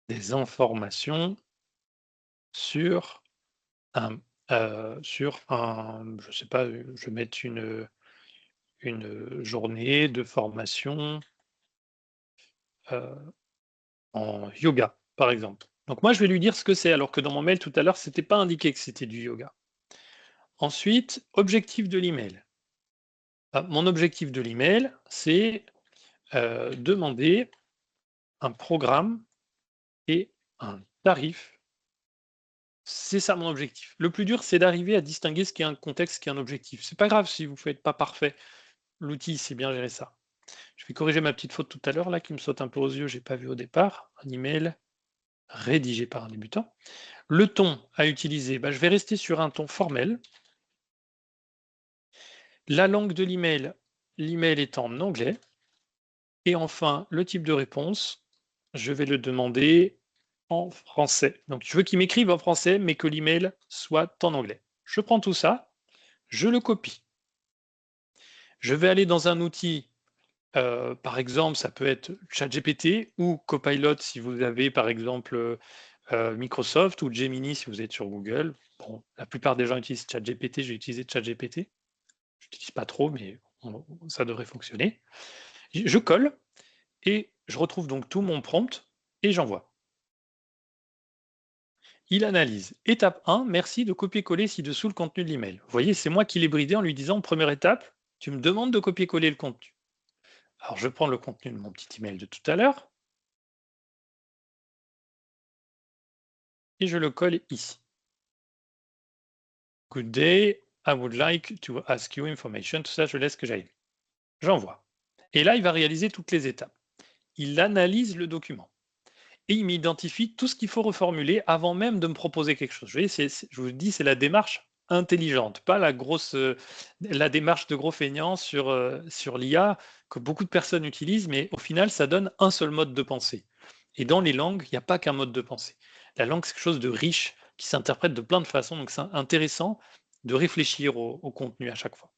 des informations sur un, je sais pas, je vais mettre une journée de formation en yoga, par exemple. Donc moi, je vais lui dire ce que c'est, alors que dans mon mail tout à l'heure, c'était pas indiqué que c'était du yoga. Ensuite, objectif de l'email. Mon objectif de l'email, c'est demander un programme et un tarif. C'est ça mon objectif. Le plus dur, c'est d'arriver à distinguer ce qui est un contexte, ce qui est un objectif. C'est pas grave si vous ne faites pas parfait. L'outil sait bien gérer ça. Je vais corriger ma petite faute tout à l'heure là qui me saute un peu aux yeux, j'ai pas vu au départ. Un email rédigé par un débutant. Le ton à utiliser, bah, je vais rester sur un ton formel. La langue de l'email est en anglais. Et enfin, le type de réponse, je vais le demander en français. Donc, je veux qu'il m'écrive en français, mais que l'email soit en anglais. Je prends tout ça, je le copie. Je vais aller dans un outil, par exemple, ça peut être ChatGPT ou Copilot si vous avez, par exemple, Microsoft ou Gemini si vous êtes sur Google. Bon, la plupart des gens utilisent ChatGPT, j'ai utilisé ChatGPT. Je n'utilise pas trop, mais ça devrait fonctionner. Je colle et je retrouve donc tout mon prompt et j'envoie. Il analyse. Étape 1, merci de copier-coller ci-dessous le contenu de l'email. Vous voyez, c'est moi qui l'ai bridé en lui disant, première étape, tu me demandes de copier-coller le contenu. Alors, je prends le contenu de mon petit email de tout à l'heure et je le colle ici. Good day, I would like to ask you information. Tout ça, je laisse que j'aille. J'envoie. Et là, il va réaliser toutes les étapes. Il analyse le document. et il m'identifie tout ce qu'il faut reformuler avant même de me proposer quelque chose. Vous voyez, je vous dis, c'est la démarche intelligente, pas la démarche de gros feignants sur l'IA que beaucoup de personnes utilisent, mais au final, ça donne un seul mode de pensée. Et dans les langues, il n'y a pas qu'un mode de pensée. La langue, c'est quelque chose de riche qui s'interprète de plein de façons, donc c'est intéressant de réfléchir au contenu à chaque fois.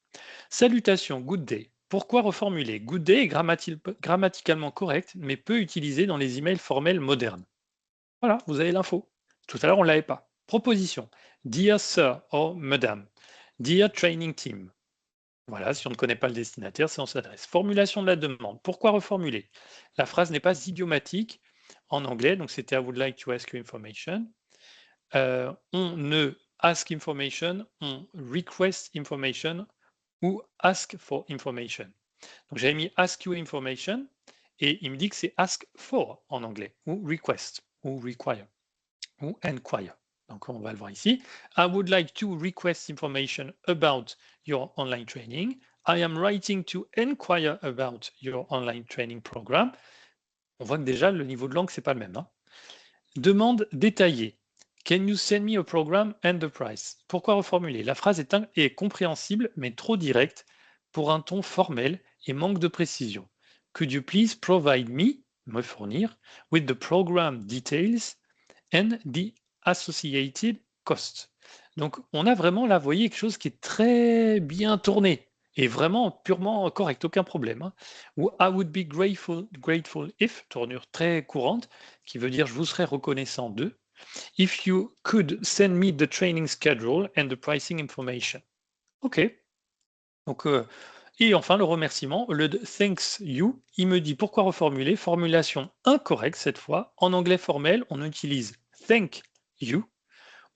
Salutations, good day. Pourquoi reformuler? Good day est grammaticalement correct, mais peu utilisé dans les emails formels modernes. Voilà, vous avez l'info. Tout à l'heure, on ne l'avait pas. Proposition. Dear Sir or Madame. Dear Training Team. Voilà, si on ne connaît pas le destinataire, c'est on s'adresse. Formulation de la demande. Pourquoi reformuler? La phrase n'est pas idiomatique en anglais, donc c'était I would like to ask you information. On ne ask information, on request information ou ask for information. Donc j'avais mis ask you information et il me dit que c'est ask for en anglais ou request ou require ou inquire. Donc on va le voir ici. I would like to request information about your online training. I am writing to inquire about your online training program. On voit que déjà le niveau de langue c'est pas le même, hein. Demande détaillée. Can you send me a program and the price? Pourquoi reformuler? La phrase est compréhensible mais trop directe pour un ton formel et manque de précision. Could you please provide me fournir, with the program details and the associated cost? Donc on a vraiment là, vous voyez, quelque chose qui est très bien tourné et vraiment purement correct, aucun problème, hein. Ou I would be grateful if, tournure très courante, qui veut dire je vous serais reconnaissant de. If you could send me the training schedule and the pricing information. OK. Donc, et enfin, le remerciement, le thanks you, il me dit pourquoi reformuler. Formulation incorrecte cette fois. En anglais formel, on utilise thank you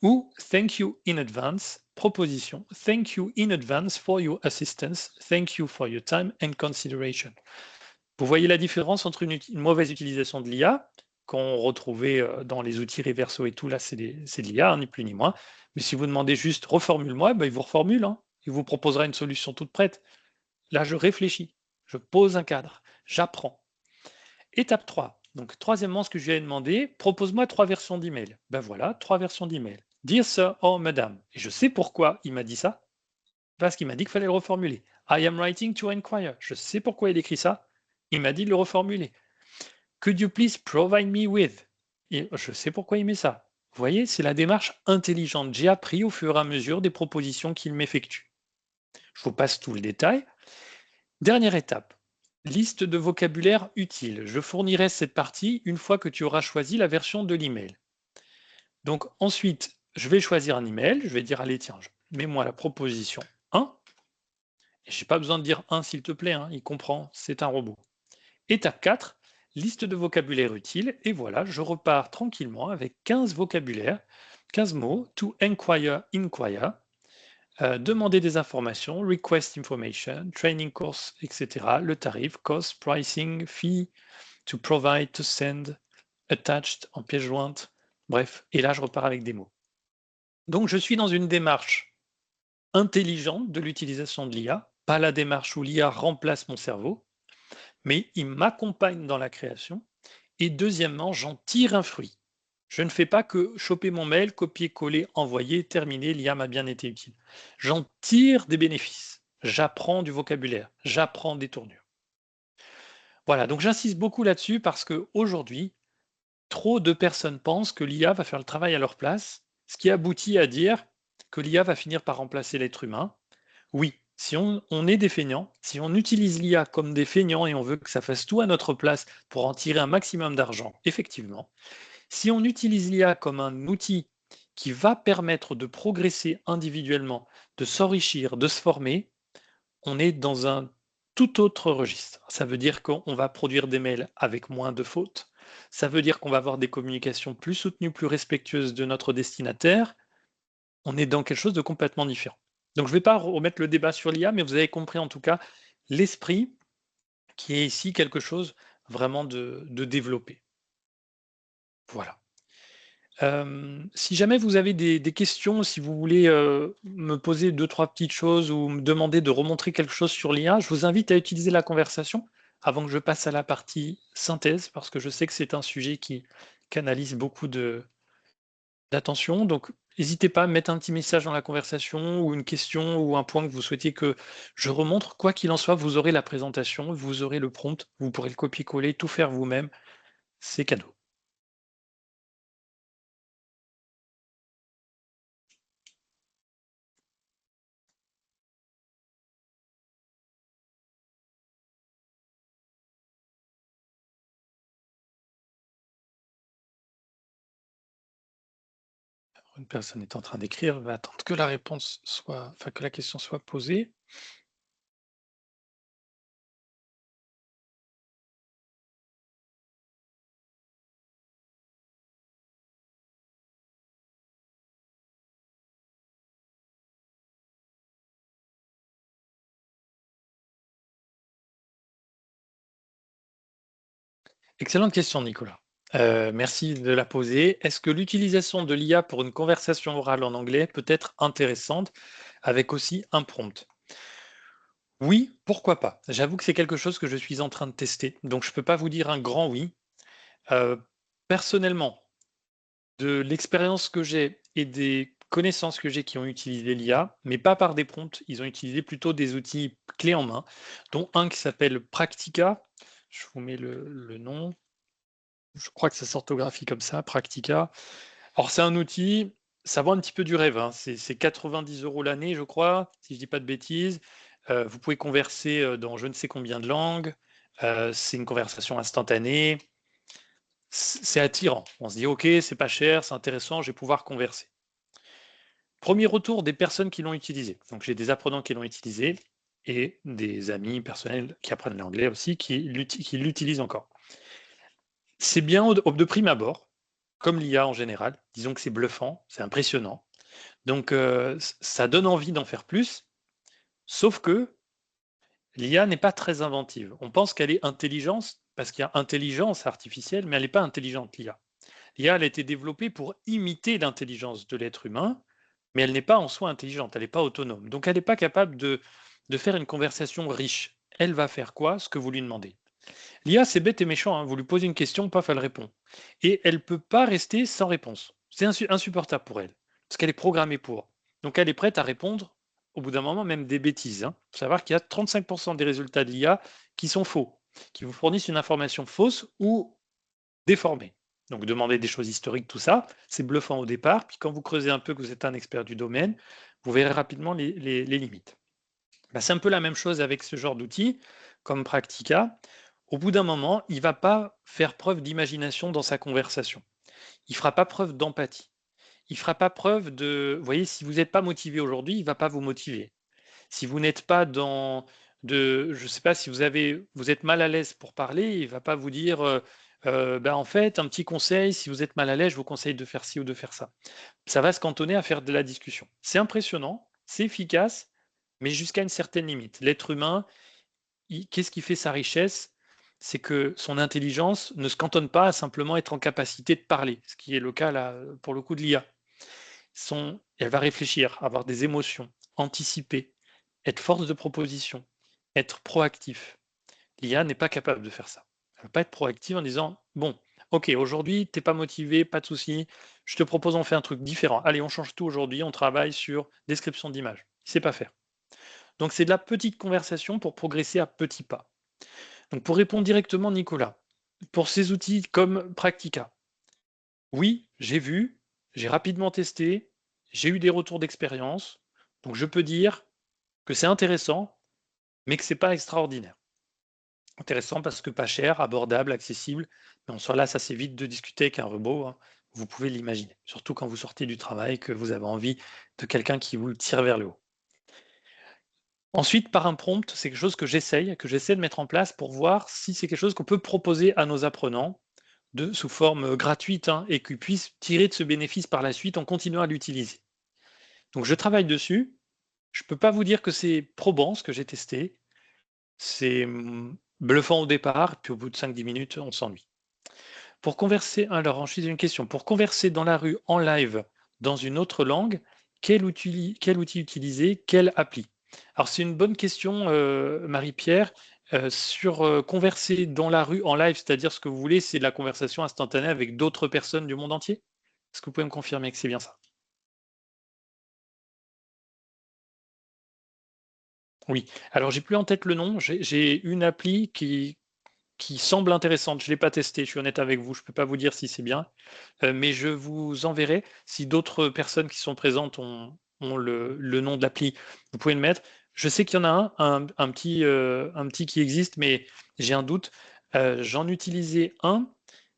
ou thank you in advance. Proposition. Thank you in advance for your assistance. Thank you for your time and consideration. Vous voyez la différence entre une mauvaise utilisation de l'IA, qu'on retrouvait dans les outils Reverso et tout, là c'est de l'IA, hein, ni plus ni moins. Mais si vous demandez juste reformule-moi, ben, il vous reformule, hein. Il vous proposera une solution toute prête. Là, je réfléchis, je pose un cadre, j'apprends. Étape 3. Donc, troisièmement, ce que je lui ai demandé, propose-moi 3 versions d'email. Ben voilà, 3 versions d'email. Dear Sir or Madame. Et je sais pourquoi il m'a dit ça, parce qu'il m'a dit qu'il fallait le reformuler. I am writing to inquire. Je sais pourquoi il écrit ça. Il m'a dit de le reformuler. Could you please provide me with? Et je sais pourquoi il met ça. Vous voyez, c'est la démarche intelligente. J'ai appris au fur et à mesure des propositions qu'il m'effectue. Je vous passe tout le détail. Dernière étape. Liste de vocabulaire utile. Je fournirai cette partie une fois que tu auras choisi la version de l'email. Donc ensuite, je vais choisir un email. Je vais dire, allez, tiens, mets-moi la proposition 1. Et je n'ai pas besoin de dire 1, s'il te plaît, hein, il comprend, c'est un robot. Étape 4, liste de vocabulaire utile. Et voilà, je repars tranquillement avec 15 vocabulaires, 15 mots, to inquire, demander des informations, request information, training course, etc. Le tarif, cost, pricing, fee, to provide, to send, attached, en pièce jointe. Bref, et là, je repars avec des mots. Donc, je suis dans une démarche intelligente de l'utilisation de l'IA, pas la démarche où l'IA remplace mon cerveau, mais il m'accompagne dans la création. Et deuxièmement, j'en tire un fruit. Je ne fais pas que choper mon mail, copier-coller, envoyer, terminer, l'IA m'a bien été utile. J'en tire des bénéfices. J'apprends du vocabulaire, j'apprends des tournures. Voilà, donc j'insiste beaucoup là-dessus parce qu'aujourd'hui, trop de personnes pensent que l'IA va faire le travail à leur place, ce qui aboutit à dire que l'IA va finir par remplacer l'être humain. Oui, si on est des feignants, si on utilise l'IA comme des feignants et on veut que ça fasse tout à notre place pour en tirer un maximum d'argent, effectivement. Si on utilise l'IA comme un outil qui va permettre de progresser individuellement, de s'enrichir, de se former, on est dans un tout autre registre. Ça veut dire qu'on va produire des mails avec moins de fautes. Ça veut dire qu'on va avoir des communications plus soutenues, plus respectueuses de notre destinataire. On est dans quelque chose de complètement différent. Donc je ne vais pas remettre le débat sur l'IA, mais vous avez compris en tout cas l'esprit qui est ici quelque chose vraiment de développé. Voilà. Si jamais vous avez des questions, si vous voulez me poser 2-3 petites choses ou me demander de remontrer quelque chose sur l'IA, je vous invite à utiliser la conversation avant que je passe à la partie synthèse, parce que je sais que c'est un sujet qui canalise beaucoup d'attention. Donc, n'hésitez pas à mettre un petit message dans la conversation ou une question ou un point que vous souhaitiez que je remontre. Quoi qu'il en soit, vous aurez la présentation, vous aurez le prompt, vous pourrez le copier-coller, tout faire vous-même. C'est cadeau. Une personne est en train d'écrire, va attendre que la réponse soit, enfin que la question soit posée. Excellente question, Nicolas. Merci de la poser. Est-ce que l'utilisation de l'IA pour une conversation orale en anglais peut être intéressante avec aussi un prompt? Oui, pourquoi pas? J'avoue que c'est quelque chose que je suis en train de tester, donc je ne peux pas vous dire un grand oui. Heu, Personnellement, de l'expérience que j'ai et des connaissances que j'ai qui ont utilisé l'IA, mais pas par des prompts, ils ont utilisé plutôt des outils clés en main, dont un qui s'appelle Practica. Je vous mets le nom. Je crois que ça s'orthographie comme ça, Practica. Alors c'est un outil, ça vend un petit peu du rêve, hein. C'est 90 € l'année, je crois, si je dis pas de bêtises. Vous pouvez converser, dans je ne sais combien de langues. C'est une conversation instantanée. C'est attirant. On se dit: «OK, c'est pas cher, c'est intéressant, je vais pouvoir converser». Premier retour des personnes qui l'ont utilisé. Donc j'ai des apprenants qui l'ont utilisé et des amis personnels qui apprennent l'anglais aussi qui l'utilisent encore. C'est bien de prime abord, comme l'IA en général. Disons que c'est bluffant, c'est impressionnant. Donc ça donne envie d'en faire plus, sauf que l'IA n'est pas très inventive. On pense qu'elle est intelligente, parce qu'il y a intelligence artificielle, mais elle n'est pas intelligente, l'IA. L'IA, elle a été développée pour imiter l'intelligence de l'être humain, mais elle n'est pas en soi intelligente, elle n'est pas autonome. Donc elle n'est pas capable de faire une conversation riche. Elle va faire quoi? Ce que vous lui demandez. L'IA, c'est bête et méchant, hein. Vous lui posez une question, paf, elle répond. Et elle ne peut pas rester sans réponse. C'est insupportable pour elle, parce qu'elle est programmée pour. Donc elle est prête à répondre, au bout d'un moment, même des bêtises, hein. Il faut savoir qu'il y a 35% des résultats de l'IA qui sont faux, qui vous fournissent une information fausse ou déformée. Donc demander des choses historiques, tout ça, c'est bluffant au départ. Puis quand vous creusez un peu, que vous êtes un expert du domaine, vous verrez rapidement les limites. Bah, c'est un peu la même chose avec ce genre d'outils, comme Practica. Au bout d'un moment, il ne va pas faire preuve d'imagination dans sa conversation. Il ne fera pas preuve d'empathie. Il ne fera pas preuve de... Vous voyez, si vous n'êtes pas motivé aujourd'hui, il ne va pas vous motiver. Si vous n'êtes pas dans... Je ne sais pas, si vous êtes mal à l'aise pour parler, il ne va pas vous dire... Ben en fait, un petit conseil, si vous êtes mal à l'aise, je vous conseille de faire ci ou de faire ça. Ça va se cantonner à faire de la discussion. C'est impressionnant, c'est efficace, mais jusqu'à une certaine limite. L'être humain, qu'est-ce qui fait sa richesse? C'est que son intelligence ne se cantonne pas à simplement être en capacité de parler, ce qui est le cas là, pour le coup de l'IA. Elle va réfléchir, avoir des émotions, anticiper, être force de proposition, être proactif. L'IA n'est pas capable de faire ça. Elle ne va pas être proactive en disant, bon, ok, aujourd'hui, tu n'es pas motivé, pas de souci, je te propose on fait un truc différent. Allez, on change tout aujourd'hui, on travaille sur description d'image. Il ne sait pas faire. Donc c'est de la petite conversation pour progresser à petits pas. Donc pour répondre directement, Nicolas, pour ces outils comme Practica, oui, j'ai vu, j'ai rapidement testé, j'ai eu des retours d'expérience, donc je peux dire que c'est intéressant, mais que c'est pas extraordinaire. Intéressant parce que pas cher, abordable, accessible, mais en soi là, ça s'évite de discuter avec un robot, hein. Vous pouvez l'imaginer, surtout quand vous sortez du travail, que vous avez envie de quelqu'un qui vous tire vers le haut. Ensuite, par un prompt, c'est quelque chose que j'essaie de mettre en place pour voir si c'est quelque chose qu'on peut proposer à nos apprenants sous forme gratuite, hein, et qu'ils puissent tirer de ce bénéfice par la suite en continuant à l'utiliser. Donc je travaille dessus. Je ne peux pas vous dire que c'est probant ce que j'ai testé. C'est bluffant au départ, puis au bout de 5-10 minutes, on s'ennuie. Pour converser, alors ensuite une question. Pour converser dans la rue en live dans une autre langue, quel outil utiliser, quelle appli? Alors c'est une bonne question, Marie-Pierre. Sur converser dans la rue en live, c'est-à-dire ce que vous voulez, c'est de la conversation instantanée avec d'autres personnes du monde entier? Est-ce que vous pouvez me confirmer que c'est bien ça? Oui. Alors j'ai plus en tête le nom, j'ai une appli qui semble intéressante. Je ne l'ai pas testée, je suis honnête avec vous, je ne peux pas vous dire si c'est bien, mais je vous enverrai si d'autres personnes qui sont présentes ont le nom de l'appli. Vous pouvez le mettre. Je sais qu'il y en a un petit qui existe, mais j'ai un doute. J'en utilisais un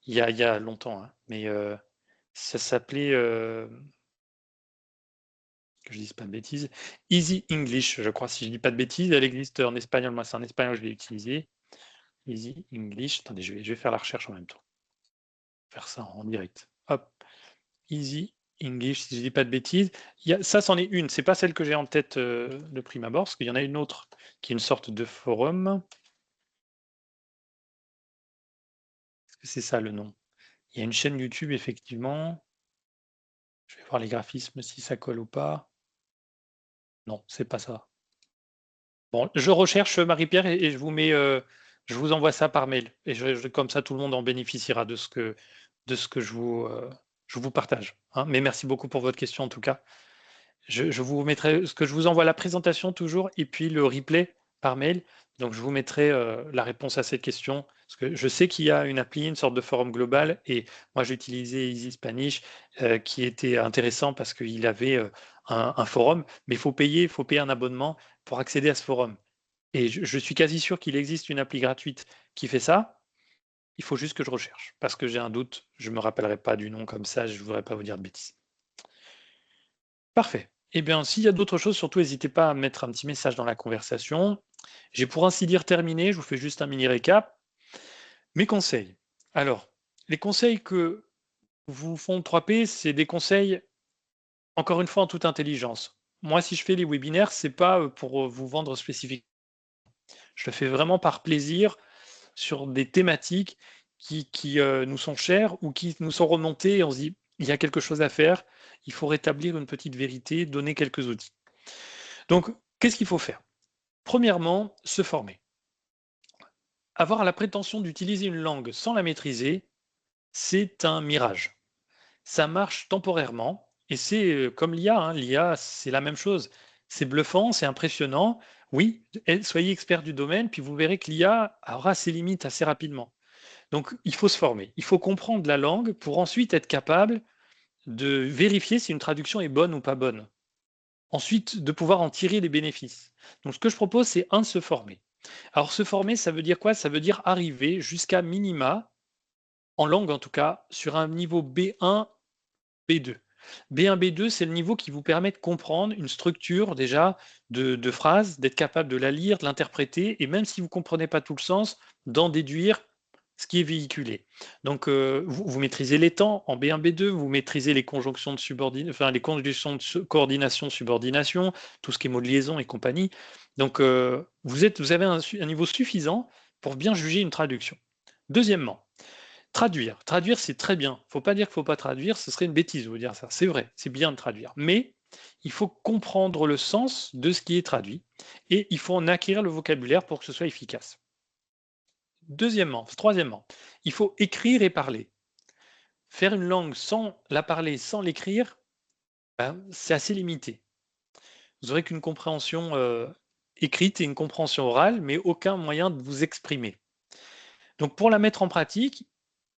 il y a longtemps, hein, mais ça s'appelait, que je dise pas de bêtises, Easy English, je crois, si je dis pas de bêtises. Elle existe en espagnol, moi c'est en espagnol que je l'ai utilisé. Easy English. Attendez, je vais faire la recherche en même temps. Faire ça en direct. Hop, Easy English, si je dis pas de bêtises. Ça, c'en est une. C'est pas celle que j'ai en tête de prime abord, parce qu'il y en a une autre qui est une sorte de forum. Est-ce que c'est ça le nom? Il y a une chaîne YouTube, effectivement. Je vais voir les graphismes si ça colle ou pas. Non, c'est pas ça. Bon, je recherche Marie-Pierre et je vous envoie ça par mail. Et comme ça, tout le monde en bénéficiera de ce que je vous partage, hein. Mais merci beaucoup pour votre question en tout cas. Je vous mettrai ce que je vous envoie la présentation toujours et puis le replay par mail. Donc je vous mettrai la réponse à cette question. Parce que je sais qu'il y a une appli, une sorte de forum global, et moi j'ai utilisé Easy Spanish qui était intéressant parce qu'il avait un forum, mais il faut payer un abonnement pour accéder à ce forum. Et je suis quasi sûr qu'il existe une appli gratuite qui fait ça. Il faut juste que je recherche, parce que j'ai un doute, je ne me rappellerai pas du nom comme ça, je ne voudrais pas vous dire de bêtises. Parfait. Eh bien, s'il y a d'autres choses, surtout n'hésitez pas à mettre un petit message dans la conversation. J'ai pour ainsi dire terminé, je vous fais juste un mini récap. Mes conseils. Alors, les conseils que vous font 3P, c'est des conseils, encore une fois, en toute intelligence. Moi, si je fais les webinaires, c'est pas pour vous vendre spécifiquement. Je le fais vraiment par plaisir sur des thématiques qui nous sont chères ou qui nous sont remontées et on se dit, il y a quelque chose à faire, il faut rétablir une petite vérité, donner quelques outils. Donc, qu'est-ce qu'il faut faire? Premièrement, se former. Avoir la prétention d'utiliser une langue sans la maîtriser, c'est un mirage. Ça marche temporairement et c'est comme l'IA, hein. L'IA, c'est la même chose. C'est bluffant, c'est impressionnant. Oui, soyez expert du domaine, puis vous verrez que l'IA aura ses limites assez rapidement. Donc, il faut se former. Il faut comprendre la langue pour ensuite être capable de vérifier si une traduction est bonne ou pas bonne. Ensuite, de pouvoir en tirer les bénéfices. Donc, ce que je propose, c'est de se former. Alors, se former, ça veut dire quoi? Ça veut dire arriver jusqu'à minima, en langue en tout cas, sur un niveau B1, B2. B1, B2, c'est le niveau qui vous permet de comprendre une structure déjà de phrase, d'être capable de la lire, de l'interpréter, et même si vous ne comprenez pas tout le sens, d'en déduire ce qui est véhiculé. Donc, vous maîtrisez les temps en B1, B2, vous maîtrisez les conjonctions de enfin, les conjonctions de coordination, subordination, tout ce qui est mot de liaison et compagnie. Donc, vous avez un niveau suffisant pour bien juger une traduction. Deuxièmement, traduire. Traduire, c'est très bien. Il ne faut pas dire qu'il ne faut pas traduire, ce serait une bêtise de vous dire ça. C'est vrai, c'est bien de traduire. Mais il faut comprendre le sens de ce qui est traduit et il faut en acquérir le vocabulaire pour que ce soit efficace. Troisièmement, il faut écrire et parler. Faire une langue sans la parler, sans l'écrire, ben, c'est assez limité. Vous aurez qu'une compréhension écrite et une compréhension orale, mais aucun moyen de vous exprimer. Donc pour la mettre en pratique,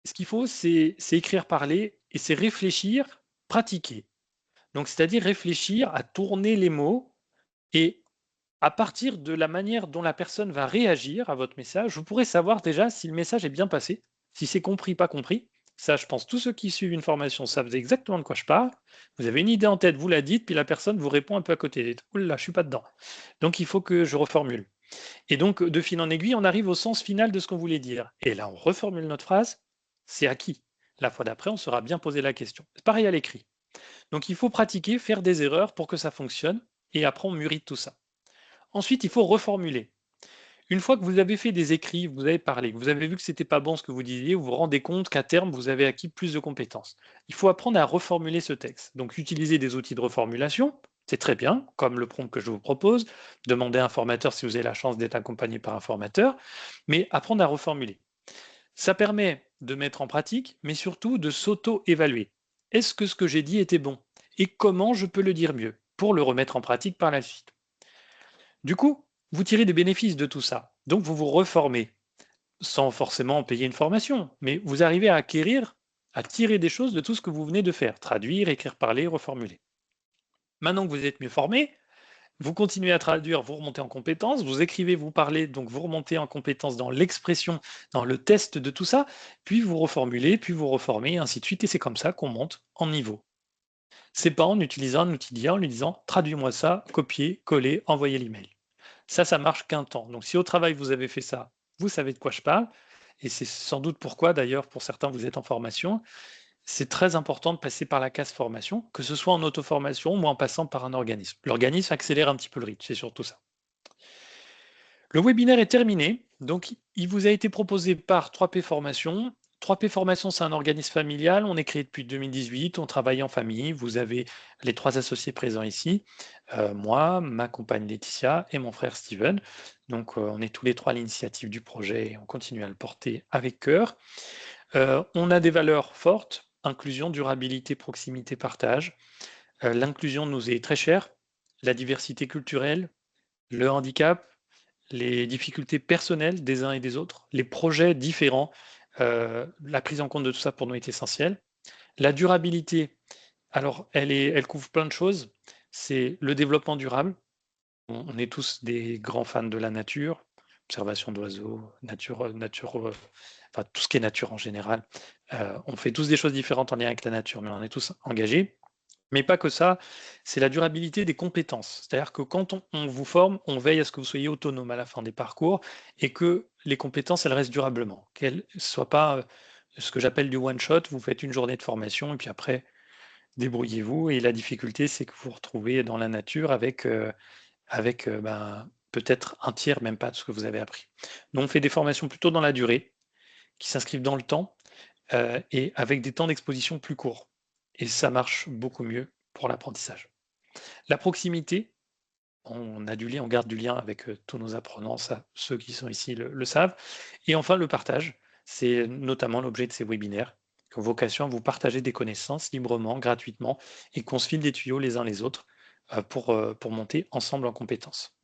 ce qu'il faut, c'est écrire, parler, et c'est réfléchir, pratiquer. Donc c'est-à-dire réfléchir à tourner les mots, et à partir de la manière dont la personne va réagir à votre message, vous pourrez savoir déjà si le message est bien passé, si c'est compris, pas compris. Ça, je pense, tous ceux qui suivent une formation savent exactement de quoi je parle. Vous avez une idée en tête, vous la dites, puis la personne vous répond un peu à côté. Oh là, je suis pas dedans. Donc, il faut que je reformule. Et donc, de fil en aiguille, on arrive au sens final de ce qu'on voulait dire. Et là, on reformule notre phrase. C'est acquis. La fois d'après, on sera bien posé la question. C'est pareil à l'écrit. Donc, il faut pratiquer, faire des erreurs pour que ça fonctionne. Et après, on mûrit tout ça. Ensuite, il faut reformuler. Une fois que vous avez fait des écrits, vous avez parlé, que vous avez vu que c'était pas bon ce que vous disiez, vous vous rendez compte qu'à terme, vous avez acquis plus de compétences. Il faut apprendre à reformuler ce texte. Donc, utiliser des outils de reformulation, C'est très bien, comme le prompt que je vous propose, demandez à un formateur si vous avez la chance d'être accompagné par un formateur, mais apprendre à reformuler. Ça permet de mettre en pratique, mais surtout de s'auto-évaluer. Est-ce que ce que j'ai dit était bon? Et comment je peux le dire mieux pour le remettre en pratique par la suite? Du coup, vous tirez des bénéfices de tout ça. Donc vous vous reformez sans forcément payer une formation, mais vous arrivez à acquérir, à tirer des choses de tout ce que vous venez de faire, traduire, écrire, parler, reformuler. Maintenant que vous êtes mieux formé, vous continuez à traduire, vous remontez en compétences, vous écrivez, vous parlez, donc vous remontez en compétences dans l'expression, dans le test de tout ça, puis vous reformulez, puis vous reformez, et ainsi de suite, et c'est comme ça qu'on monte en niveau. C'est pas en utilisant un outil d'IA, en lui disant traduis-moi ça, copier, coller, envoyer l'email. Ça marche qu'un temps. Donc si au travail vous avez fait ça, vous savez de quoi je parle, et c'est sans doute pourquoi d'ailleurs pour certains vous êtes en formation, c'est très important de passer par la case formation, que ce soit en auto-formation ou en passant par un organisme. L'organisme accélère un petit peu le rythme, c'est surtout ça. Le webinaire est terminé, donc il vous a été proposé par 3P Formation. 3P Formation, c'est un organisme familial, on est créé depuis 2018, on travaille en famille, vous avez les 3 associés présents ici, moi, ma compagne Laetitia et mon frère Steven. Donc on est tous les 3 à l'initiative du projet et on continue à le porter avec cœur. On a des valeurs fortes, inclusion, durabilité, proximité, partage. L'inclusion nous est très chère, la diversité culturelle, le handicap, les difficultés personnelles des uns et des autres, les projets différents, la prise en compte de tout ça pour nous est essentielle. La durabilité, alors elle couvre plein de choses. C'est le développement durable. On est tous des grands fans de la nature, observation d'oiseaux, enfin tout ce qui est nature en général. On fait tous des choses différentes en lien avec la nature, mais on est tous engagés. Mais pas que ça, c'est la durabilité des compétences. C'est-à-dire que quand on vous forme, on veille à ce que vous soyez autonome à la fin des parcours et que les compétences, elles restent durablement. Qu'elles ne soient pas ce que j'appelle du one shot, vous faites une journée de formation et puis après, débrouillez-vous. Et la difficulté, c'est que vous vous retrouvez dans la nature avec peut-être un tiers, même pas, de ce que vous avez appris. Nous, on fait des formations plutôt dans la durée, qui s'inscrivent dans le temps et avec des temps d'exposition plus courts. Et ça marche beaucoup mieux pour l'apprentissage. La proximité, on a du lien, on garde du lien avec tous nos apprenants, ça, ceux qui sont ici le savent. Et enfin, le partage, c'est notamment l'objet de ces webinaires, qui ont vocation à vous partager des connaissances librement, gratuitement, et qu'on se file des tuyaux les uns les autres pour monter ensemble en compétences.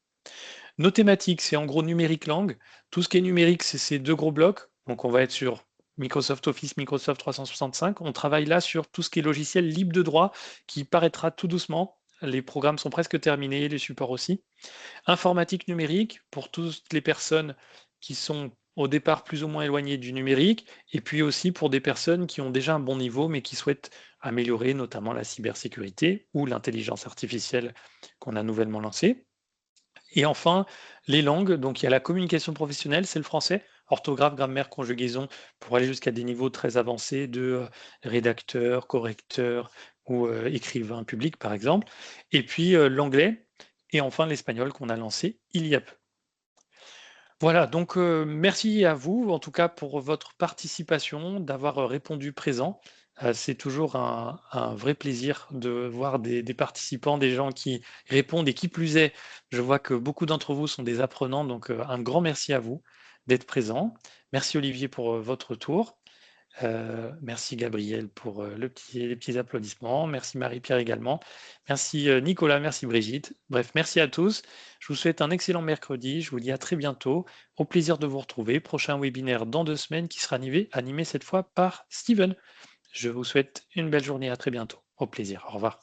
Nos thématiques, c'est en gros numérique langue. Tout ce qui est numérique, c'est ces 2 gros blocs. Donc on va être sur Microsoft Office, Microsoft 365. On travaille là sur tout ce qui est logiciel libre de droit, qui paraîtra tout doucement. Les programmes sont presque terminés, les supports aussi. Informatique numérique, pour toutes les personnes qui sont au départ plus ou moins éloignées du numérique, et puis aussi pour des personnes qui ont déjà un bon niveau, mais qui souhaitent améliorer notamment la cybersécurité ou l'intelligence artificielle qu'on a nouvellement lancée. Et enfin, les langues, donc il y a la communication professionnelle, c'est le français, orthographe, grammaire, conjugaison, pour aller jusqu'à des niveaux très avancés de rédacteur, correcteur ou écrivain public, par exemple. Et puis l'anglais, et enfin l'espagnol qu'on a lancé il y a peu. Voilà, donc merci à vous, en tout cas pour votre participation, d'avoir répondu présent. C'est toujours un vrai plaisir de voir des participants, des gens qui répondent et qui plus est, je vois que beaucoup d'entre vous sont des apprenants, donc un grand merci à vous d'être présents. Merci Olivier pour votre tour. Merci Gabriel pour les petits applaudissements. Merci Marie-Pierre également. Merci Nicolas, merci Brigitte. Bref, merci à tous. Je vous souhaite un excellent mercredi. Je vous dis à très bientôt. Au plaisir de vous retrouver. Prochain webinaire dans 2 semaines qui sera animé cette fois par Steven. Je vous souhaite une belle journée. À très bientôt. Au plaisir. Au revoir.